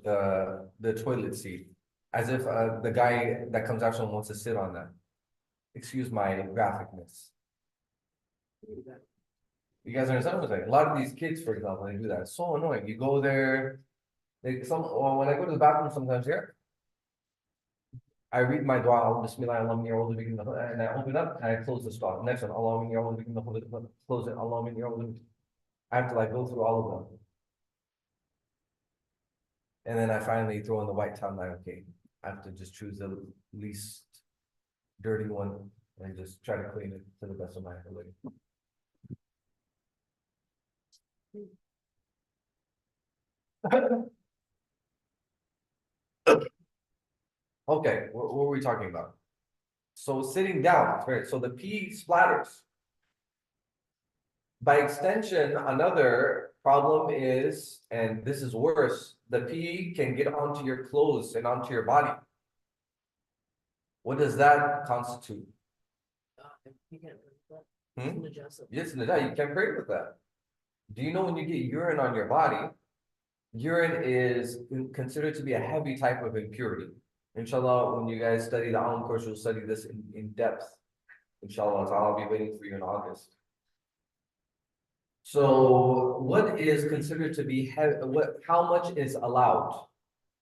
the toilet seat as if the guy that comes after them wants to sit on that. Excuse my graphicness. You guys understand what I'm saying? A lot of these kids, for example, they do that. It's so annoying. You go there, when I go to the bathroom sometimes here, I read my dua, Bismillah, and I open up and I close the stall. Next one, close it, I have to like go through all of them. And then I finally throw in the white towel, like, okay, I have to just choose the least dirty one and just try to clean it to the best of my ability. Okay, what were we talking about? So sitting down, right? So the pee splatters. By extension, another problem is, and this is worse, the pee can get onto your clothes and onto your body. What does that constitute? You can't. Hmm? Najasa. Yes, Nida, you can pray with that. Do you know when you get urine on your body, urine is considered to be a heavy type of impurity. Inshallah, when you guys study the Alam course, you'll study this in depth. Inshallah, I'll be waiting for you in August. So what is considered to be heavy, how much is allowed?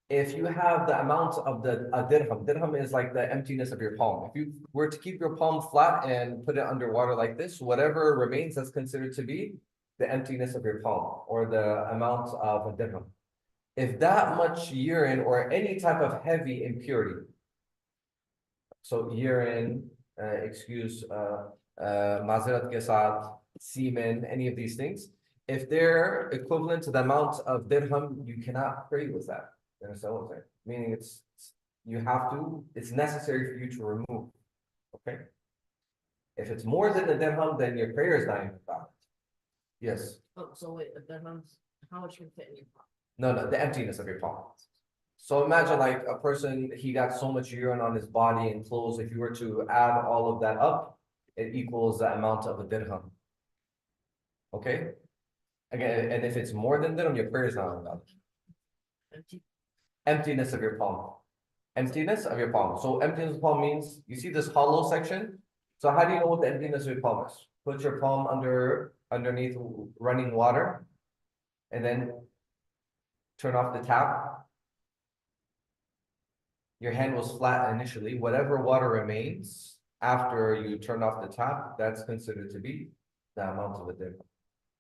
If you have the amount of a dirham is like the emptiness of your palm. If you were to keep your palm flat and put it underwater like this, whatever remains, that's considered to be the emptiness of your palm or the amount of a dirham. If that much urine or any type of heavy impurity, so urine, mazirat kesat, semen, any of these things, if they're equivalent to the amount of dirham, you cannot pray with that. You understand what I'm saying? Meaning you have to, it's necessary for you to remove. Okay. If it's more than the dirham, then your prayer is not even valid. Yes. Oh, so wait, if that comes, how much can fit in your pocket? No, the emptiness of your palm. So imagine like a person, he got so much urine on his body and clothes. If you were to add all of that up, it equals the amount of a dirham. Okay? Again, and if it's more than dirham, your prayer is not valid. Empty. Emptiness of your palm. Emptiness of your palm. So emptiness of palm means, you see this hollow section? So how do you know what the emptiness of your palm is? Put your palm underneath running water and then turn off the tap. Your hand was flat initially. Whatever water remains after you turn off the tap, that's considered to be the amount of the dirham.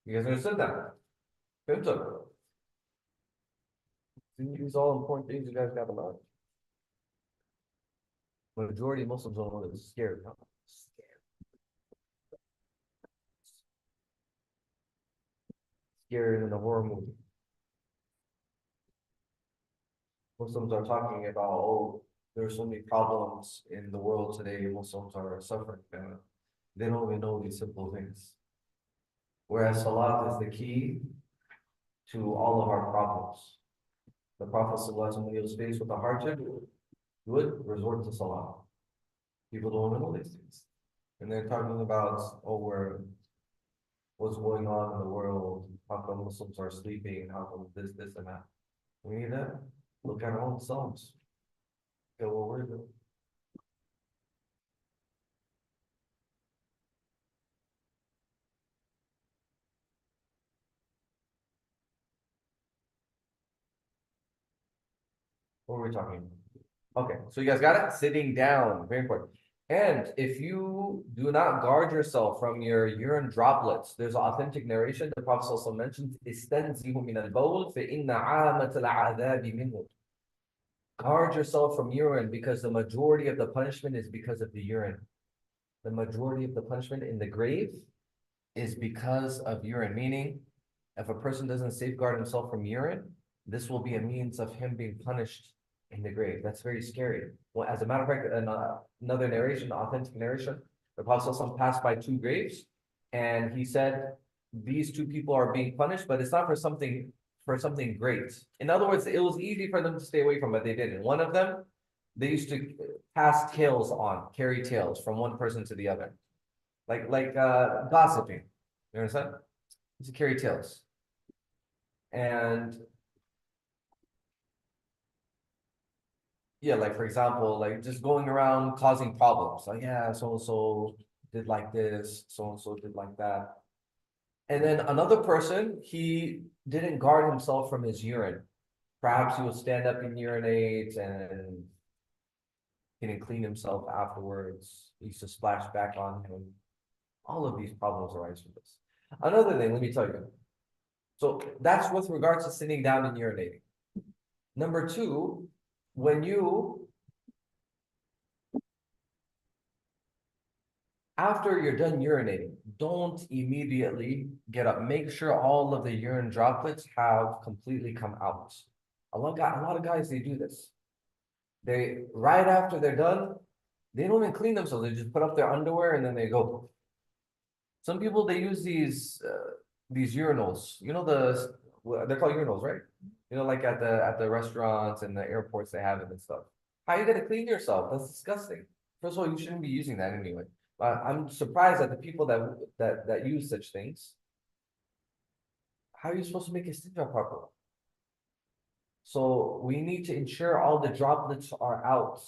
You guys understood that? Good. These all important things you guys got to know. Majority of Muslims don't know this. Scared. Huh? Scared in a horror movie. Muslims are talking about, oh, there's so many problems in the world today. Muslims are suffering. They don't even know these simple things. Whereas Salat is the key to all of our problems. The Prophet ﷺ, when he was faced with a hardship, would resort to Salah. People don't know these things. And they're talking about, oh, what's going on in the world, how come Muslims are sleeping, how come this, and that. We need that. Look at our own selves. Go, what we're doing. What were we talking about? Okay, so you guys got it? Sitting down, very important. And if you do not guard yourself from your urine droplets, there's authentic narration. The Prophet also mentioned, "Istanzihu min al-bawl, فَإِنَّ عَامَةَ الْعَذَابِ مِنْهُ." Guard yourself from urine because the majority of the punishment is because of the urine. The majority of the punishment in the grave is because of urine. Meaning, if a person doesn't safeguard himself from urine, this will be a means of him being punished in the grave. That's very scary. Well, as a matter of fact, another narration, authentic narration, the Prophet ﷺ passed by two graves, and he said, these two people are being punished, but it's not for something great. In other words, it was easy for them to stay away from, but they didn't. One of them, they used to pass tales on, carry tales from one person to the other, like gossiping. You understand? To carry tales, and yeah, like for example, like just going around causing problems. Like, yeah, so and so did like this, so and so did like that. And then another person, he didn't guard himself from his urine. Perhaps he would stand up and urinate and he didn't clean himself afterwards. He used to splash back on him. All of these problems arise from this. Another thing, let me tell you. So that's with regards to sitting down and urinating. Number two, when you After you're done urinating, don't immediately get up. Make sure all of the urine droplets have completely come out. A lot of guys, they do this. They, right after they're done, they don't even clean themselves. They just put up their underwear and then they go. Some people, they use these urinals. You know they're called urinals, right? You know, like at the restaurants and the airports, they have it and stuff. How you gonna clean yourself? That's disgusting. First of all, you shouldn't be using that anyway. I'm surprised at the people that use such things. How are you supposed to make a istinja properly? So we need to ensure all the droplets are out.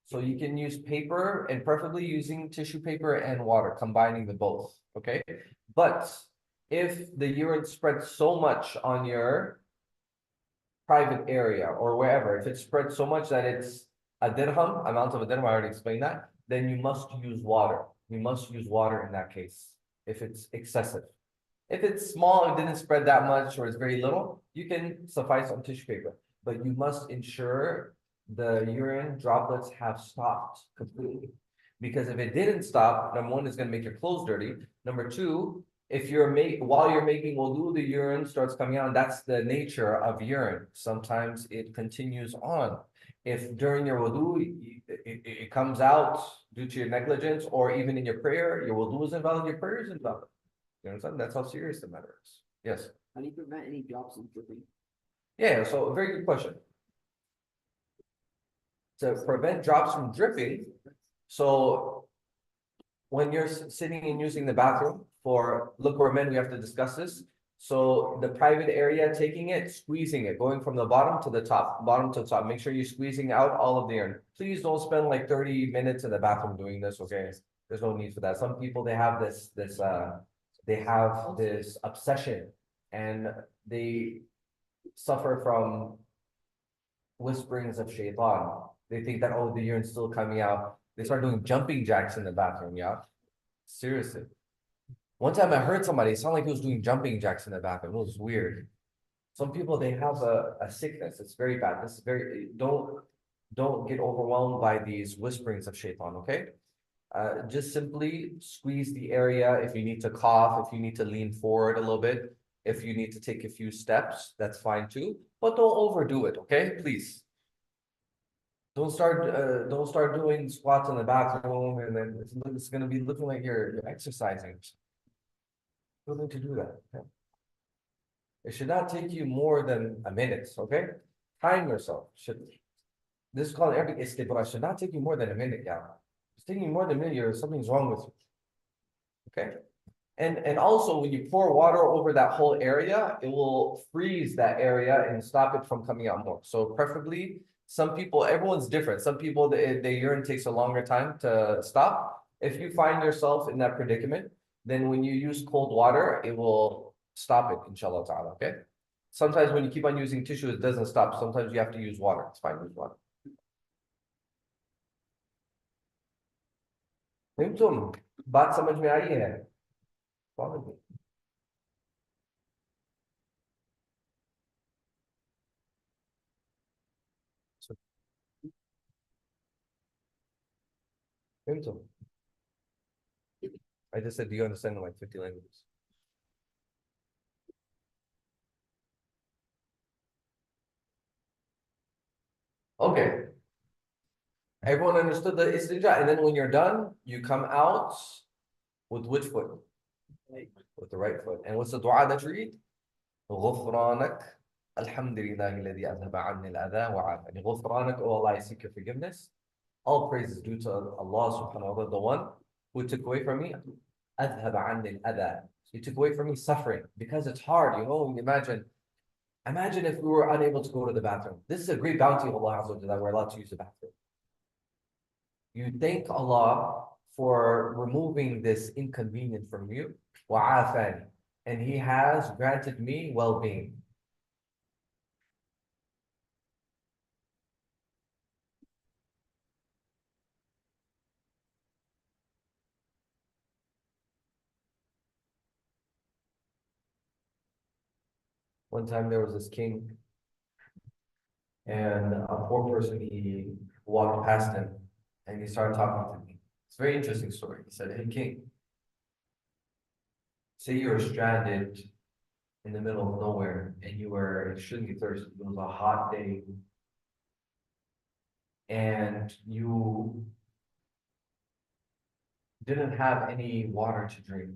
So you can use paper and preferably using tissue paper and water, combining the both, okay? But if the urine spreads so much on your private area or wherever, if it spreads so much that it's a dirham, amount of a dirham, I already explained that, then you must use water. You must use water in that case, if it's excessive. If it's small, it didn't spread that much, or it's very little, you can suffice on tissue paper. But you must ensure the urine droplets have stopped completely. Because if it didn't stop, number one, it's gonna make your clothes dirty. Number two, if while you're making wudu, the urine starts coming out, and that's the nature of urine. Sometimes it continues on. If during your wudu, it comes out due to your negligence, or even in your prayer, your wudu is invalid, your prayer is invalid. You understand? That's how serious the matter is. Yes. How do you prevent any drops from dripping? Yeah, so a very good question. To prevent drops from dripping, so when you're sitting and using the bathroom for, look, we're men, we have to discuss this. So the private area, taking it, squeezing it, going from the bottom to the top, bottom to the top. Make sure you're squeezing out all of the urine. Please don't spend like 30 minutes in the bathroom doing this, okay? There's no need for that. Some people, they have they have this obsession and they suffer from whisperings of shaitan. They think that, oh, the urine's still coming out. They start doing jumping jacks in the bathroom, yeah? Seriously. One time I heard somebody, it sounded like he was doing jumping jacks in the bathroom. It was weird. Some people, they have a sickness. It's very bad. This is very, don't get overwhelmed by these whisperings of shaitan, okay? Just simply squeeze the area. If you need to cough, if you need to lean forward a little bit, if you need to take a few steps, that's fine too. But don't overdo it, okay? Please. Don't start doing squats in the bathroom and then it's gonna be looking like you're exercising. You don't need to do that. Okay? It should not take you more than a minute, okay? Time yourself. This is called Arabic istibra. Should not take you more than a minute, yeah. It's taking you more than a minute, something's wrong with you. Okay? And also when you pour water over that whole area, it will freeze that area and stop it from coming out more. So preferably, some people, everyone's different. Some people, the urine takes a longer time to stop. If you find yourself in that predicament, then when you use cold water, it will stop it, inshallah ta'ala, okay? Sometimes when you keep on using tissue, it doesn't stop. Sometimes you have to use water. It's fine, use water. فهمتم؟ बात समझ में आई है? Follow me. فهمتم؟ I just said, do you understand like 50 languages? Okay. Everyone understood the istinja, and then when you're done, you come out with which foot? With the right foot. And what's the dua that you read? غفرانك الحمد لله الذي أذهب عني الأذى وعافاني. غفرانك, oh Allah, I seek your forgiveness. All praise is due to Allah subhanahu wa ta'ala, the one who took away from me أذهب عني الأذى. He took away from me suffering because it's hard, you know. Imagine if we were unable to go to the bathroom. This is a great bounty of Allah Azza wa Jalla that we're allowed to use the bathroom. You thank Allah for removing this inconvenience from you, وعافاني, and He has granted me well-being. One time there was this king, and a poor person, he walked past him, and he started talking to me. It's a very interesting story. He said, hey, king, say you're stranded in the middle of nowhere and you were extremely thirsty. It was a hot day and you didn't have any water to drink.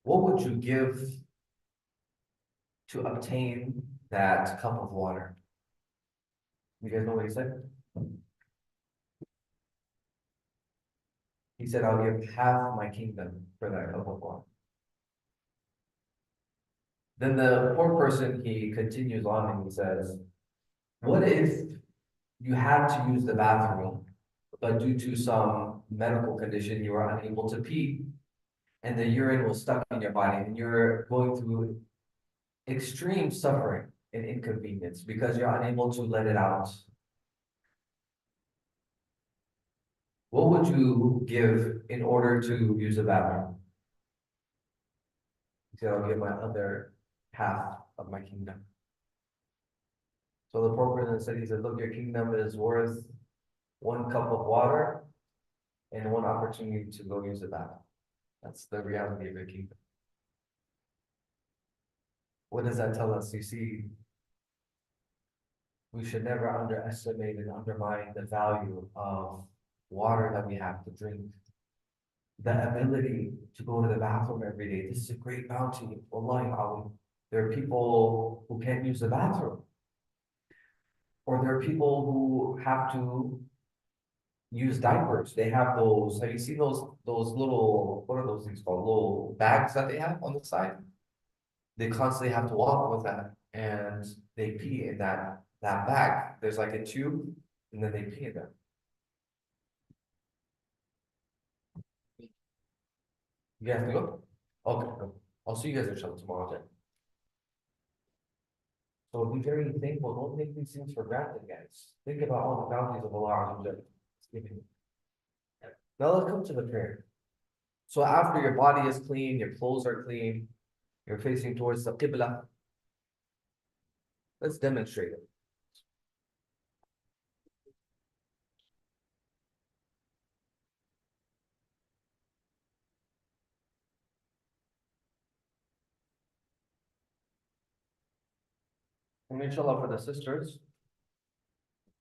What would you give to obtain that cup of water? You guys know what he said? He said, I'll give half my kingdom for that cup of water. Then the poor person, he continues on and he says, what if you had to use the bathroom, but due to some medical condition, you were unable to pee, and the urine was stuck in your body, and you're going through extreme suffering and inconvenience because you're unable to let it out? What would you give in order to use the bathroom? He said, I'll give my other half of my kingdom. So the poor person said, he said, look, your kingdom is worth one cup of water and one opportunity to go use the bathroom. That's the reality of your kingdom. What does that tell us? You see, we should never underestimate and undermine the value of water that we have to drink. The ability to go to the bathroom every day. This is a great bounty. Wallahi, there are people who can't use the bathroom. Or there are people who have to use diapers. They have those, have you seen those little, what are those things called? Little bags that they have on the side? They constantly have to walk with that and they pee in that bag. There's like a tube and then they pee in that. You have to go? Okay, no. I'll see you guys inshallah tomorrow then. So be very thankful. Don't take these things for granted, guys. Think about all the bounties of Allah Azza wa Jalla. Now let's come to the prayer. So after your body is clean, your clothes are clean, you're facing towards the Qibla. Let's demonstrate it. And inshallah for the sisters,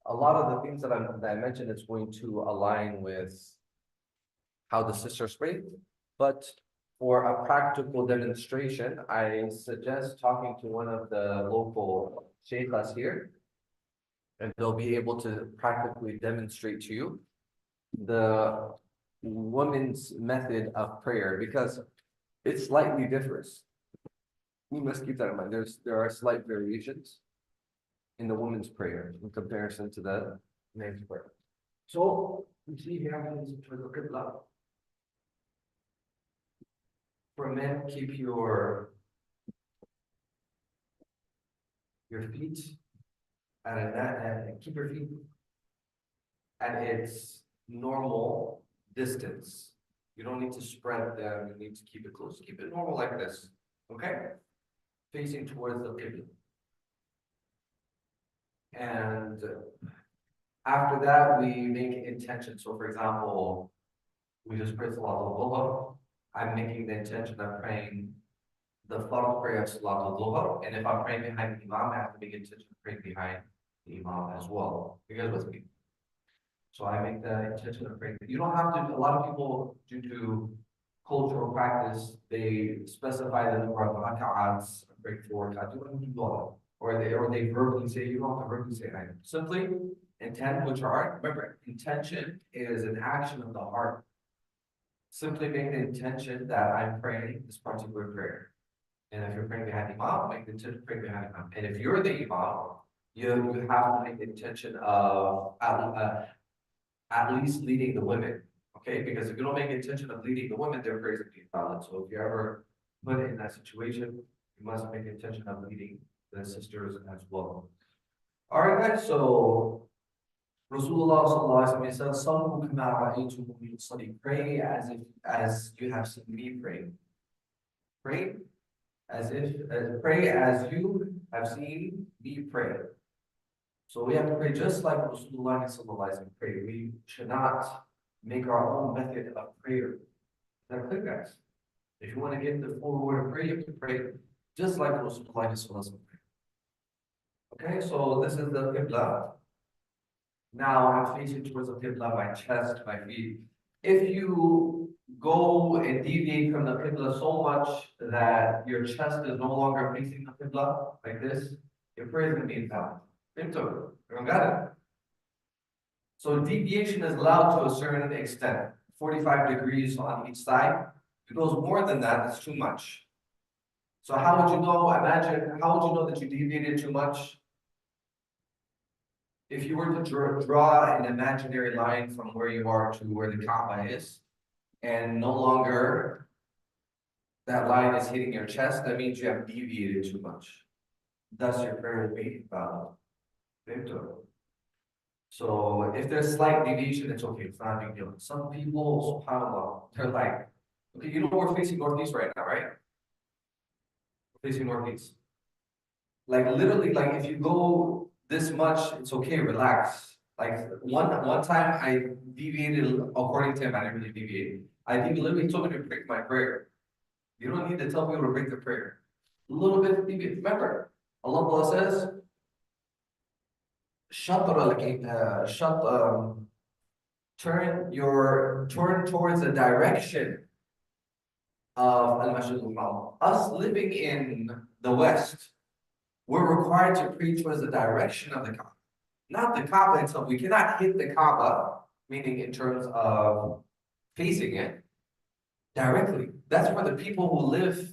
a lot of the things that I mentioned is going to align with how the sisters pray. But for a practical demonstration, I suggest talking to one of the local sheikhs here, and they'll be able to practically demonstrate to you the woman's method of prayer, because it slightly differs. We must keep that in mind. There are slight variations in the woman's prayer in comparison to the man's prayer. So we see here for the Qibla. For men, keep your feet keep your feet at its normal distance. You don't need to spread them, you need to keep it close. Keep it normal like this, okay? Facing towards the Qibla. And after that, we make intention. So for example, we just pray Salatul Dhuhr. I'm making the intention of praying the fard prayer of Salatul Dhuhr. And if I'm praying behind the Imam, I have to make intention of praying behind the Imam as well. You guys with me? So I make the intention of praying. You don't have to, a lot of people, due to cultural practice, they specify the number of rak'ats, break 4 rak'ats. You don't have to do all that. Or they verbally say, you don't have to verbally say anything. Simply intent, which are, remember, intention is an action of the heart. Simply make the intention that I'm praying this particular prayer. And if you're praying behind the Imam, make the intention of praying behind the Imam. And if you're the Imam, you have to make the intention of at least leading the women. Okay, because if you don't make the intention of leading the women, their prayers will be valid. So if you're ever put in that situation, you must make the intention of leading the sisters as well. All right, guys, so Rasulullah sallallahu alaihi wasallam said, "Sallu kama ra'aytumuni usalli." Pray as you have seen me pray. Pray as you have seen me pray. So we have to pray just like Rasulullah sallallahu alaihi wasallam prayed. We should not make our own method of prayer. Is that clear, guys? If you want to get the full word of prayer, you have to pray just like Rasulullah sallallahu alaihi wasallam prayed. Okay, so this is the Qibla. Now I'm facing towards the Qibla, my chest, my feet. If you go and deviate from the Qibla so much that your chest is no longer facing the Qibla, like this, your prayer is going to be invalid. Everyone got it? So deviation is allowed to a certain extent, 45 degrees on each side. If it goes more than that, it's too much. So how would you know, imagine, how would you know that you deviated too much? If you were to draw an imaginary line from where you are to where the Kaaba is, and no longer that line is hitting your chest, that means you have deviated too much. Thus your prayer will be valid. So if there's slight deviation, it's okay, it's not a big deal. Some people, subhanAllah, they're like, okay, you know we're facing northeast right now, right? We're facing northeast. Like literally, like if you go this much, it's okay, relax. Like one time I deviated according to him, I didn't really deviate. I literally told me to break my prayer. You don't need to tell people to break the prayer. A little bit deviate. Remember, Allah says, turn towards the direction of Al-Masjid al-Haram. Us living in the West, we're required to pray towards the direction of the Kaaba, not the Kaaba itself. We cannot hit the Kaaba, meaning in terms of facing it directly. That's for the people who live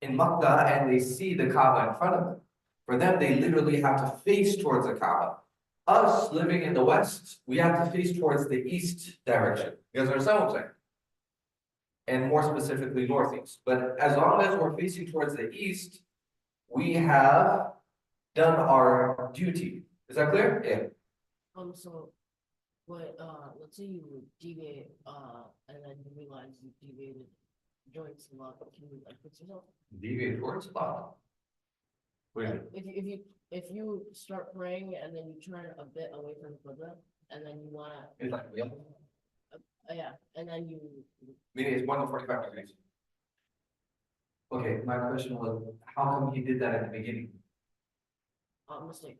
in Makkah and they see the Kaaba in front of them. For them, they literally have to face towards the Kaaba. Us living in the West, we have to face towards the east direction. You guys understand what I'm saying? And more specifically, northeast. But as long as we're facing towards the east, we have done our duty. Is that clear? Yeah. So, what, let's say you deviate, and then you realize you deviated joints a lot, can you like fix yourself? Deviate towards Allah. What do you mean? If you start praying and then you turn a bit away from the Qibla, and then you wanna, It's like, yeah. yeah, and then you, Meaning it's more than 45 degrees. Okay, my question was, how come he did that at the beginning? mistake.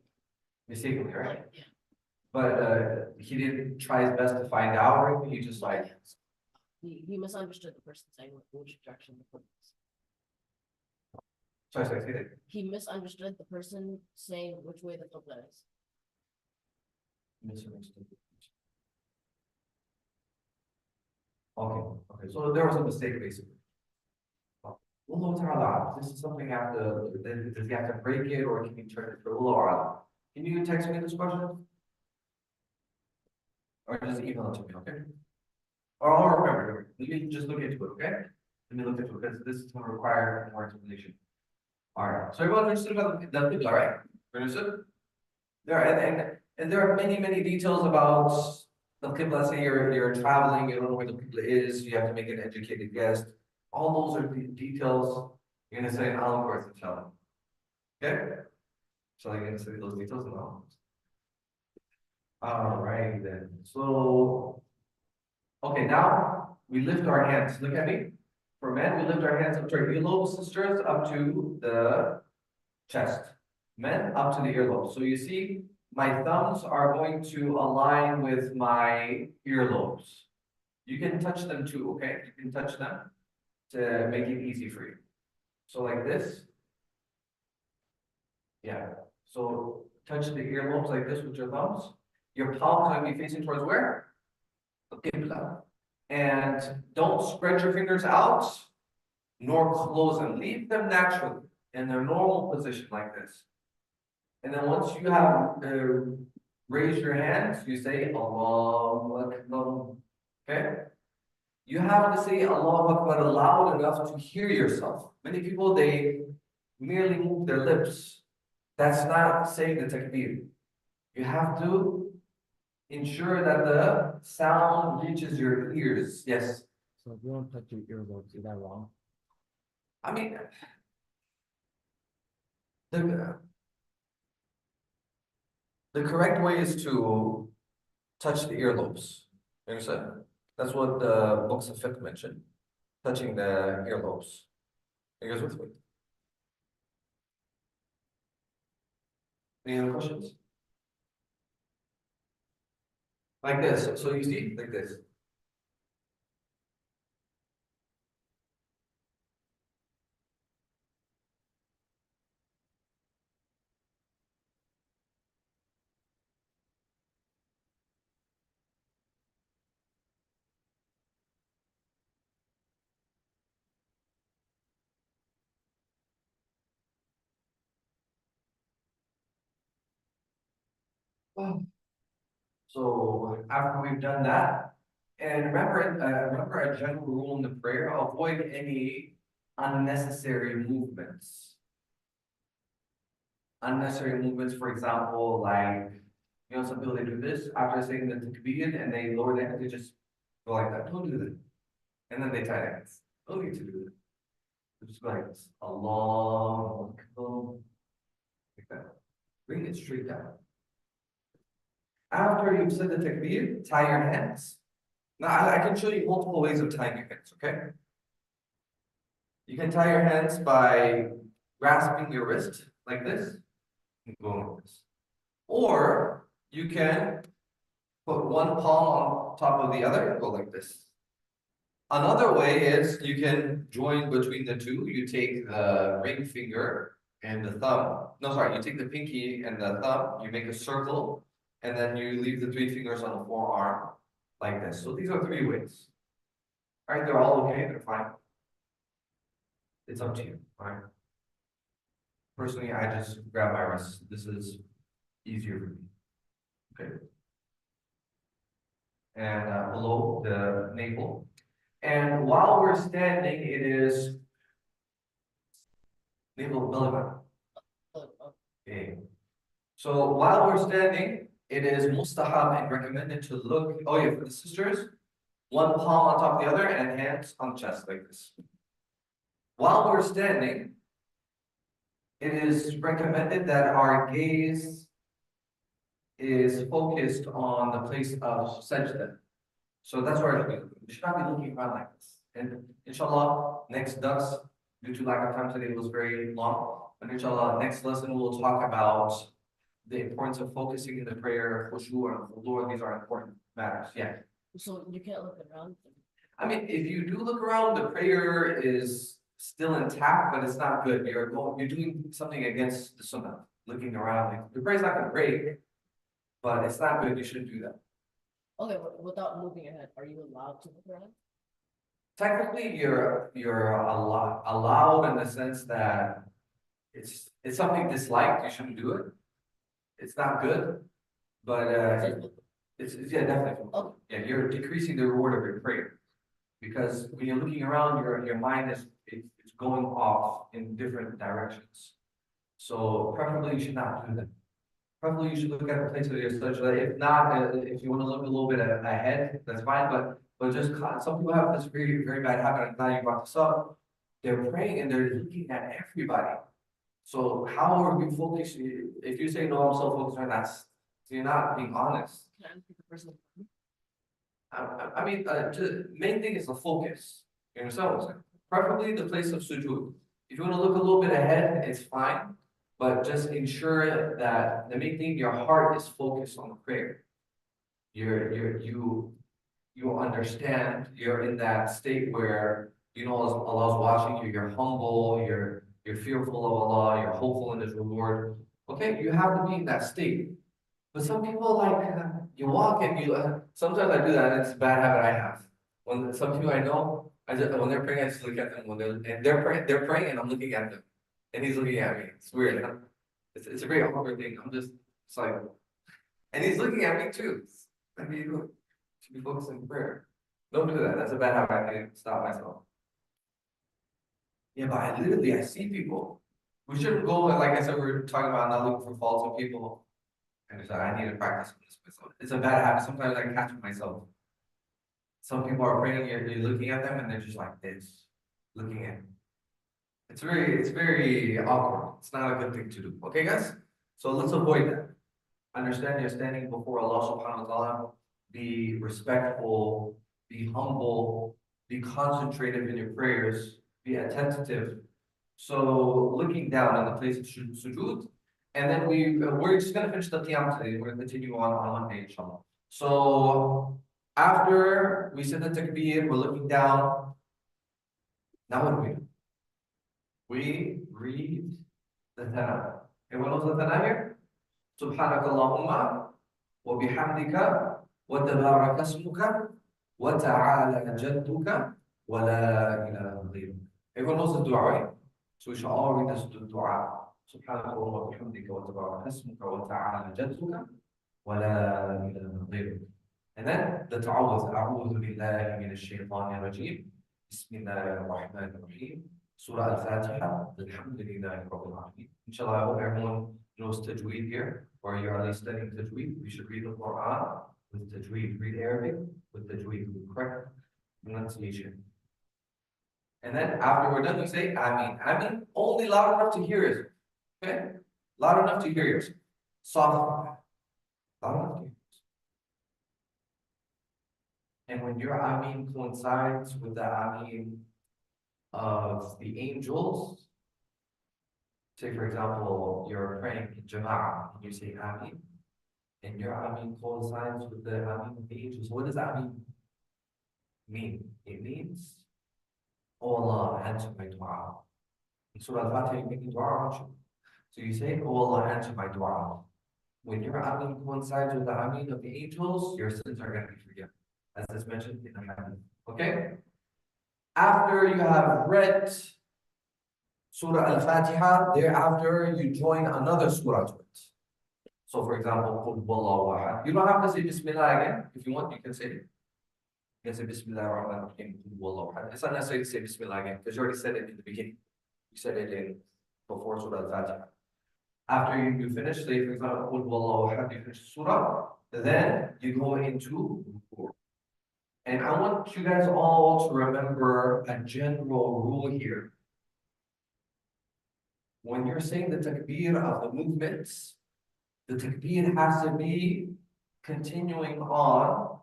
Mistakenly, right? Like, yeah. But he didn't try his best to find out, or anything, he just like, He misunderstood the person saying which direction the Qibla is. sorry, say that. He misunderstood the person saying which way the Qibla is. Misunderstood. Okay, so there was a mistake basically. Wallahu ta'ala, this is something after, does he have to break it or can he turn it for Wallahu a'lam? Can you text me this question? Or just email it to me, okay? Or I'll remember, let me just look into it, okay? Let me look into it, because this is going to require more explanation. Alright, so everyone understood about the Qibla, right? Understood? And there are many details about the Qibla. Say you're traveling, you don't know where the Qibla is, you have to make an educated guess. All those are the details you're gonna say in Al course, inshallah. Okay? So I'm gonna say those details in Al. Alright then. So okay, now we lift our hands. Look at me. For men, we lift our hands up to our earlobes, sisters, up to the chest. Men up to the earlobes. So you see, my thumbs are going to align with my earlobes. You can touch them too, okay? You can touch them to make it easy for you. So like this. Yeah. So touch the earlobes like this with your thumbs. Your palms are going to be facing towards where? The Qibla. And don't spread your fingers out, nor close them. Leave them naturally in their normal position like this. And then once you have raised your hands, you say Allahu Akbar. Okay? You have to say Allahu Akbar loud enough to hear yourself. Many people, they merely move their lips. That's not saying the takbir. You have to ensure that the sound reaches your ears. Yes. So if you don't touch your earlobes, is that wrong? I mean, the, The correct way is to touch the earlobes. You understand? That's what the books of fiqh mention, touching the earlobes. You guys with me? Any other questions? Like this, so you see, like this. So after we've done that, and remember a general rule in the prayer, avoid any unnecessary movements. Unnecessary movements, for example, like, some people, they do this after saying the takbir and they lower their head, they just go like that. Don't do that. And then they tie their hands. Don't need to do that. Just go like this. A long, like that. Bring it straight down. After you've said the takbir, tie your hands. Now, I can show you multiple ways of tying your hands, okay? You can tie your hands by grasping your wrist like this and going like this. Or you can put one palm on top of the other and go like this. Another way is you can join between the two. You take the ring finger and the thumb. No, sorry, you take the pinky and the thumb, you make a circle, and then you leave the three fingers on the forearm like this. So these are three ways. All right, they're all okay, they're fine. It's up to you, all right? Personally, I just grab my wrist. This is easier for me. Okay. And below the navel. And while we're standing, it is navel belly button. Okay. So while we're standing, it is mustahab and recommended to look, oh yeah, for the sisters, one palm on top of the other and hands on the chest like this. While we're standing, it is recommended that our gaze is focused on the place of sajda. So that's where we should not be looking around like this. And inshallah, next dars, due to lack of time today, it was very long. But inshallah, next lesson we'll talk about the importance of focusing in the prayer, khushu and khulur. These are important matters. Yeah. So you can't look around. I mean, if you do look around, the prayer is still intact, but it's not good. You're doing something against the sunnah, looking around. Like, the prayer's not gonna break, but it's not good. You shouldn't do that. Okay, but without moving your head, are you allowed to look around? Technically, you're allowed in the sense that it's something disliked. You shouldn't do it. It's not good, but it's yeah, definitely. Okay. Yeah, you're decreasing the reward of your prayer because when you're looking around, your mind is it's going off in different directions. So preferably you should not do that. Preferably you should look at the place of your sajda. If not, if you want to look a little bit ahead, that's fine. But just some people have this very very bad habit. I'm glad you brought this up. They're praying and they're looking at everybody. So how are we focused? If you say no, I'm so focused on that, you're not being honest. Can I look at the person? I mean, the main thing is the focus. You understand what I'm saying? Preferably the place of sujood. If you want to look a little bit ahead, it's fine, but just ensure that the main thing, your heart is focused on the prayer. You understand. You're in that state where you know Allah's watching you. You're humble. You're fearful of Allah. You're hopeful in His reward. Okay, you have to be in that state. But some people like you walk and you. Sometimes I do that. And it's a bad habit I have. When some people I know, when they're praying, I just look at them. They're praying, and I'm looking at them, and he's looking at me. It's weird. Huh? It's a very awkward thing. It's like, and he's looking at me too. Like you should be focused on prayer. Don't do that. That's a bad habit. I need to stop myself. Yeah, but I see people. We shouldn't go, like I said, we're talking about not looking for faults in people. And so I need to practice this myself. It's a bad habit. Sometimes I catch myself. Some people are praying, you're looking at them and they're just like this, looking at me. It's very awkward. It's not a good thing to do. Okay, guys? So let's avoid that. understand you're standing before Allah subhanahu wa ta'ala. Be respectful, be humble, be concentrated in your prayers, be attentive. So looking down in the place of sujood, and then we're just gonna finish the qiyam today. We're gonna continue on Monday, inshallah. So after we said the takbir, we're looking down. Now what do we do? We read the thana. Everyone knows the thana here? Subhanakallahumma wa bihamdika wa tabaraka ismuka wa ta'ala jadduka wa la ilaha ghayruk. Everyone knows the dua, right? So we should all read this dua. Subhanakallahumma wa bihamdika wa tabaraka ismuka wa ta'ala jadduka wa la ilaha ghayruk. And then the ta'awudh, a'udhu billahi minash shaitanir rajim. Bismillahir rahmanir rahim. Surah Al-Fatiha, Alhamdulillahi Rabbil Alameen. Inshallah, I hope everyone knows tajweed here, or you're at least studying tajweed. We should read the Quran with tajweed, read Arabic with tajweed, with correct pronunciation. And then after we're done, we say Ameen. Ameen, only loud enough to hear it. Okay? Loud enough to hear yourself. Soft. Loud enough to hear yourself. And when your Ameen coincides with the Ameen of the angels, say for example, you're praying in Jama'ah and you say Ameen, and your Ameen coincides with the Ameen of the angels. What does Ameen mean? It means, oh Allah, answer my dua. In Surah Al-Fatiha, you're making dua, aren't you? So you say, oh Allah, answer my dua. When your Ameen coincides with the Ameen of the angels, your sins are going to be forgiven, as is mentioned in the Hadith. Okay? After you have read Surah Al-Fatiha, thereafter you join another surah to it. So for example, Qul Huwallahu Ahad. You don't have to say Bismillah again. If you want, you can say it. You can say Bismillah ar-Rahman ar-Rahim, Qul Huwallahu Ahad. It's not necessary to say Bismillah again, because you already said it in the beginning. You said it in before Surah Al-Fatiha. After you finish, say for example, Qul Huwallahu Ahad, you finish surah, then you go into ruku'. And I want you guys all to remember a general rule here. When you're saying the takbir of the movements, the takbir has to be continuing on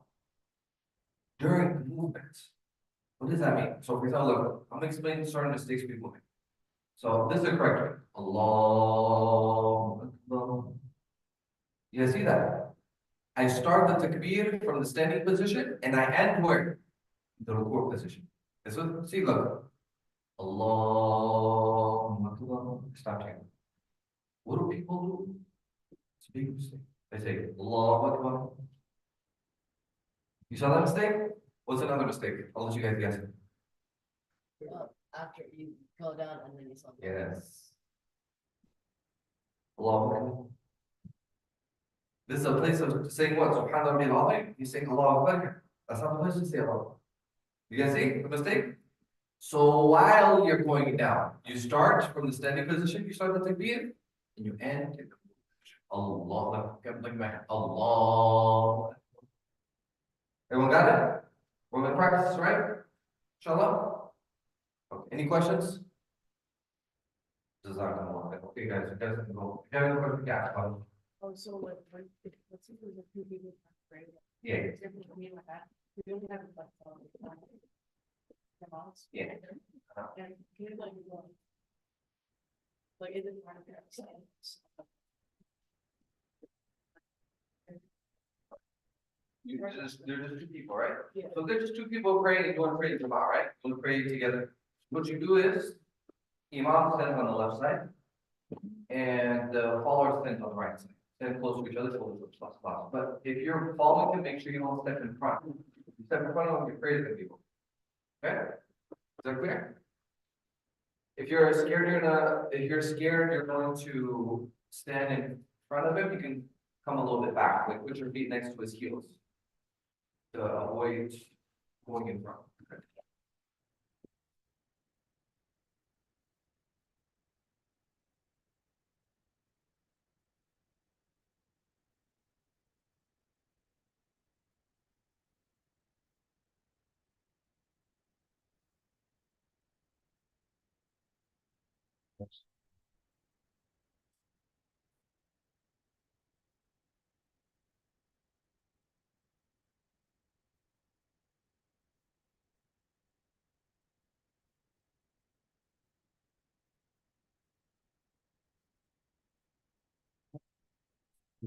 during the movement. What does that mean? So for example, look, I'm explaining certain mistakes people make. So this is the correct way. Allahu Akbar. You guys see that? I start the takbir from the standing position and I end where? The ruku' position. This one, see, look. Allahu Akbar. Stop here. What do people do? It's a big mistake. They say Allahu Akbar. You saw that mistake? What's another mistake? I'll let you guys guess it. After you go down and then you saw. Yes. Allahu Akbar. This is a place of saying what? Subhanallah bil azim. He's saying Allahu Akbar. That's not the place to say Allah. You guys see the mistake? So while you're going down, you start from the standing position, you start the takbir, and you end in the position. Allah Akbar. Allah. Everyone got it? We're going to practice this, right? Inshallah? Okay. Any questions? Jazakallah. Okay, guys, you guys can go. If you have any questions, yeah. Also, like, let's say there's a few people right? Yeah. Different from me like that. We don't have like the mouse. Yeah. And can you like is it part of their They're just two people, right? Yeah. So they're just two people praying, and you want to pray in Jama'ah, right? You want to pray together. What you do is, Imam stands on the left side, and the follower stands on the right side. Stand close to each other, close to the spot. But if you're following him, make sure you don't step in front. You step in front of him, you pray to the people. Okay? Is that clear? If you're scared, you're going to stand in front of him, you can come a little bit back, like put your feet next to his heels to avoid going in front. Okay.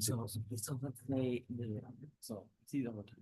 So let's say, so see the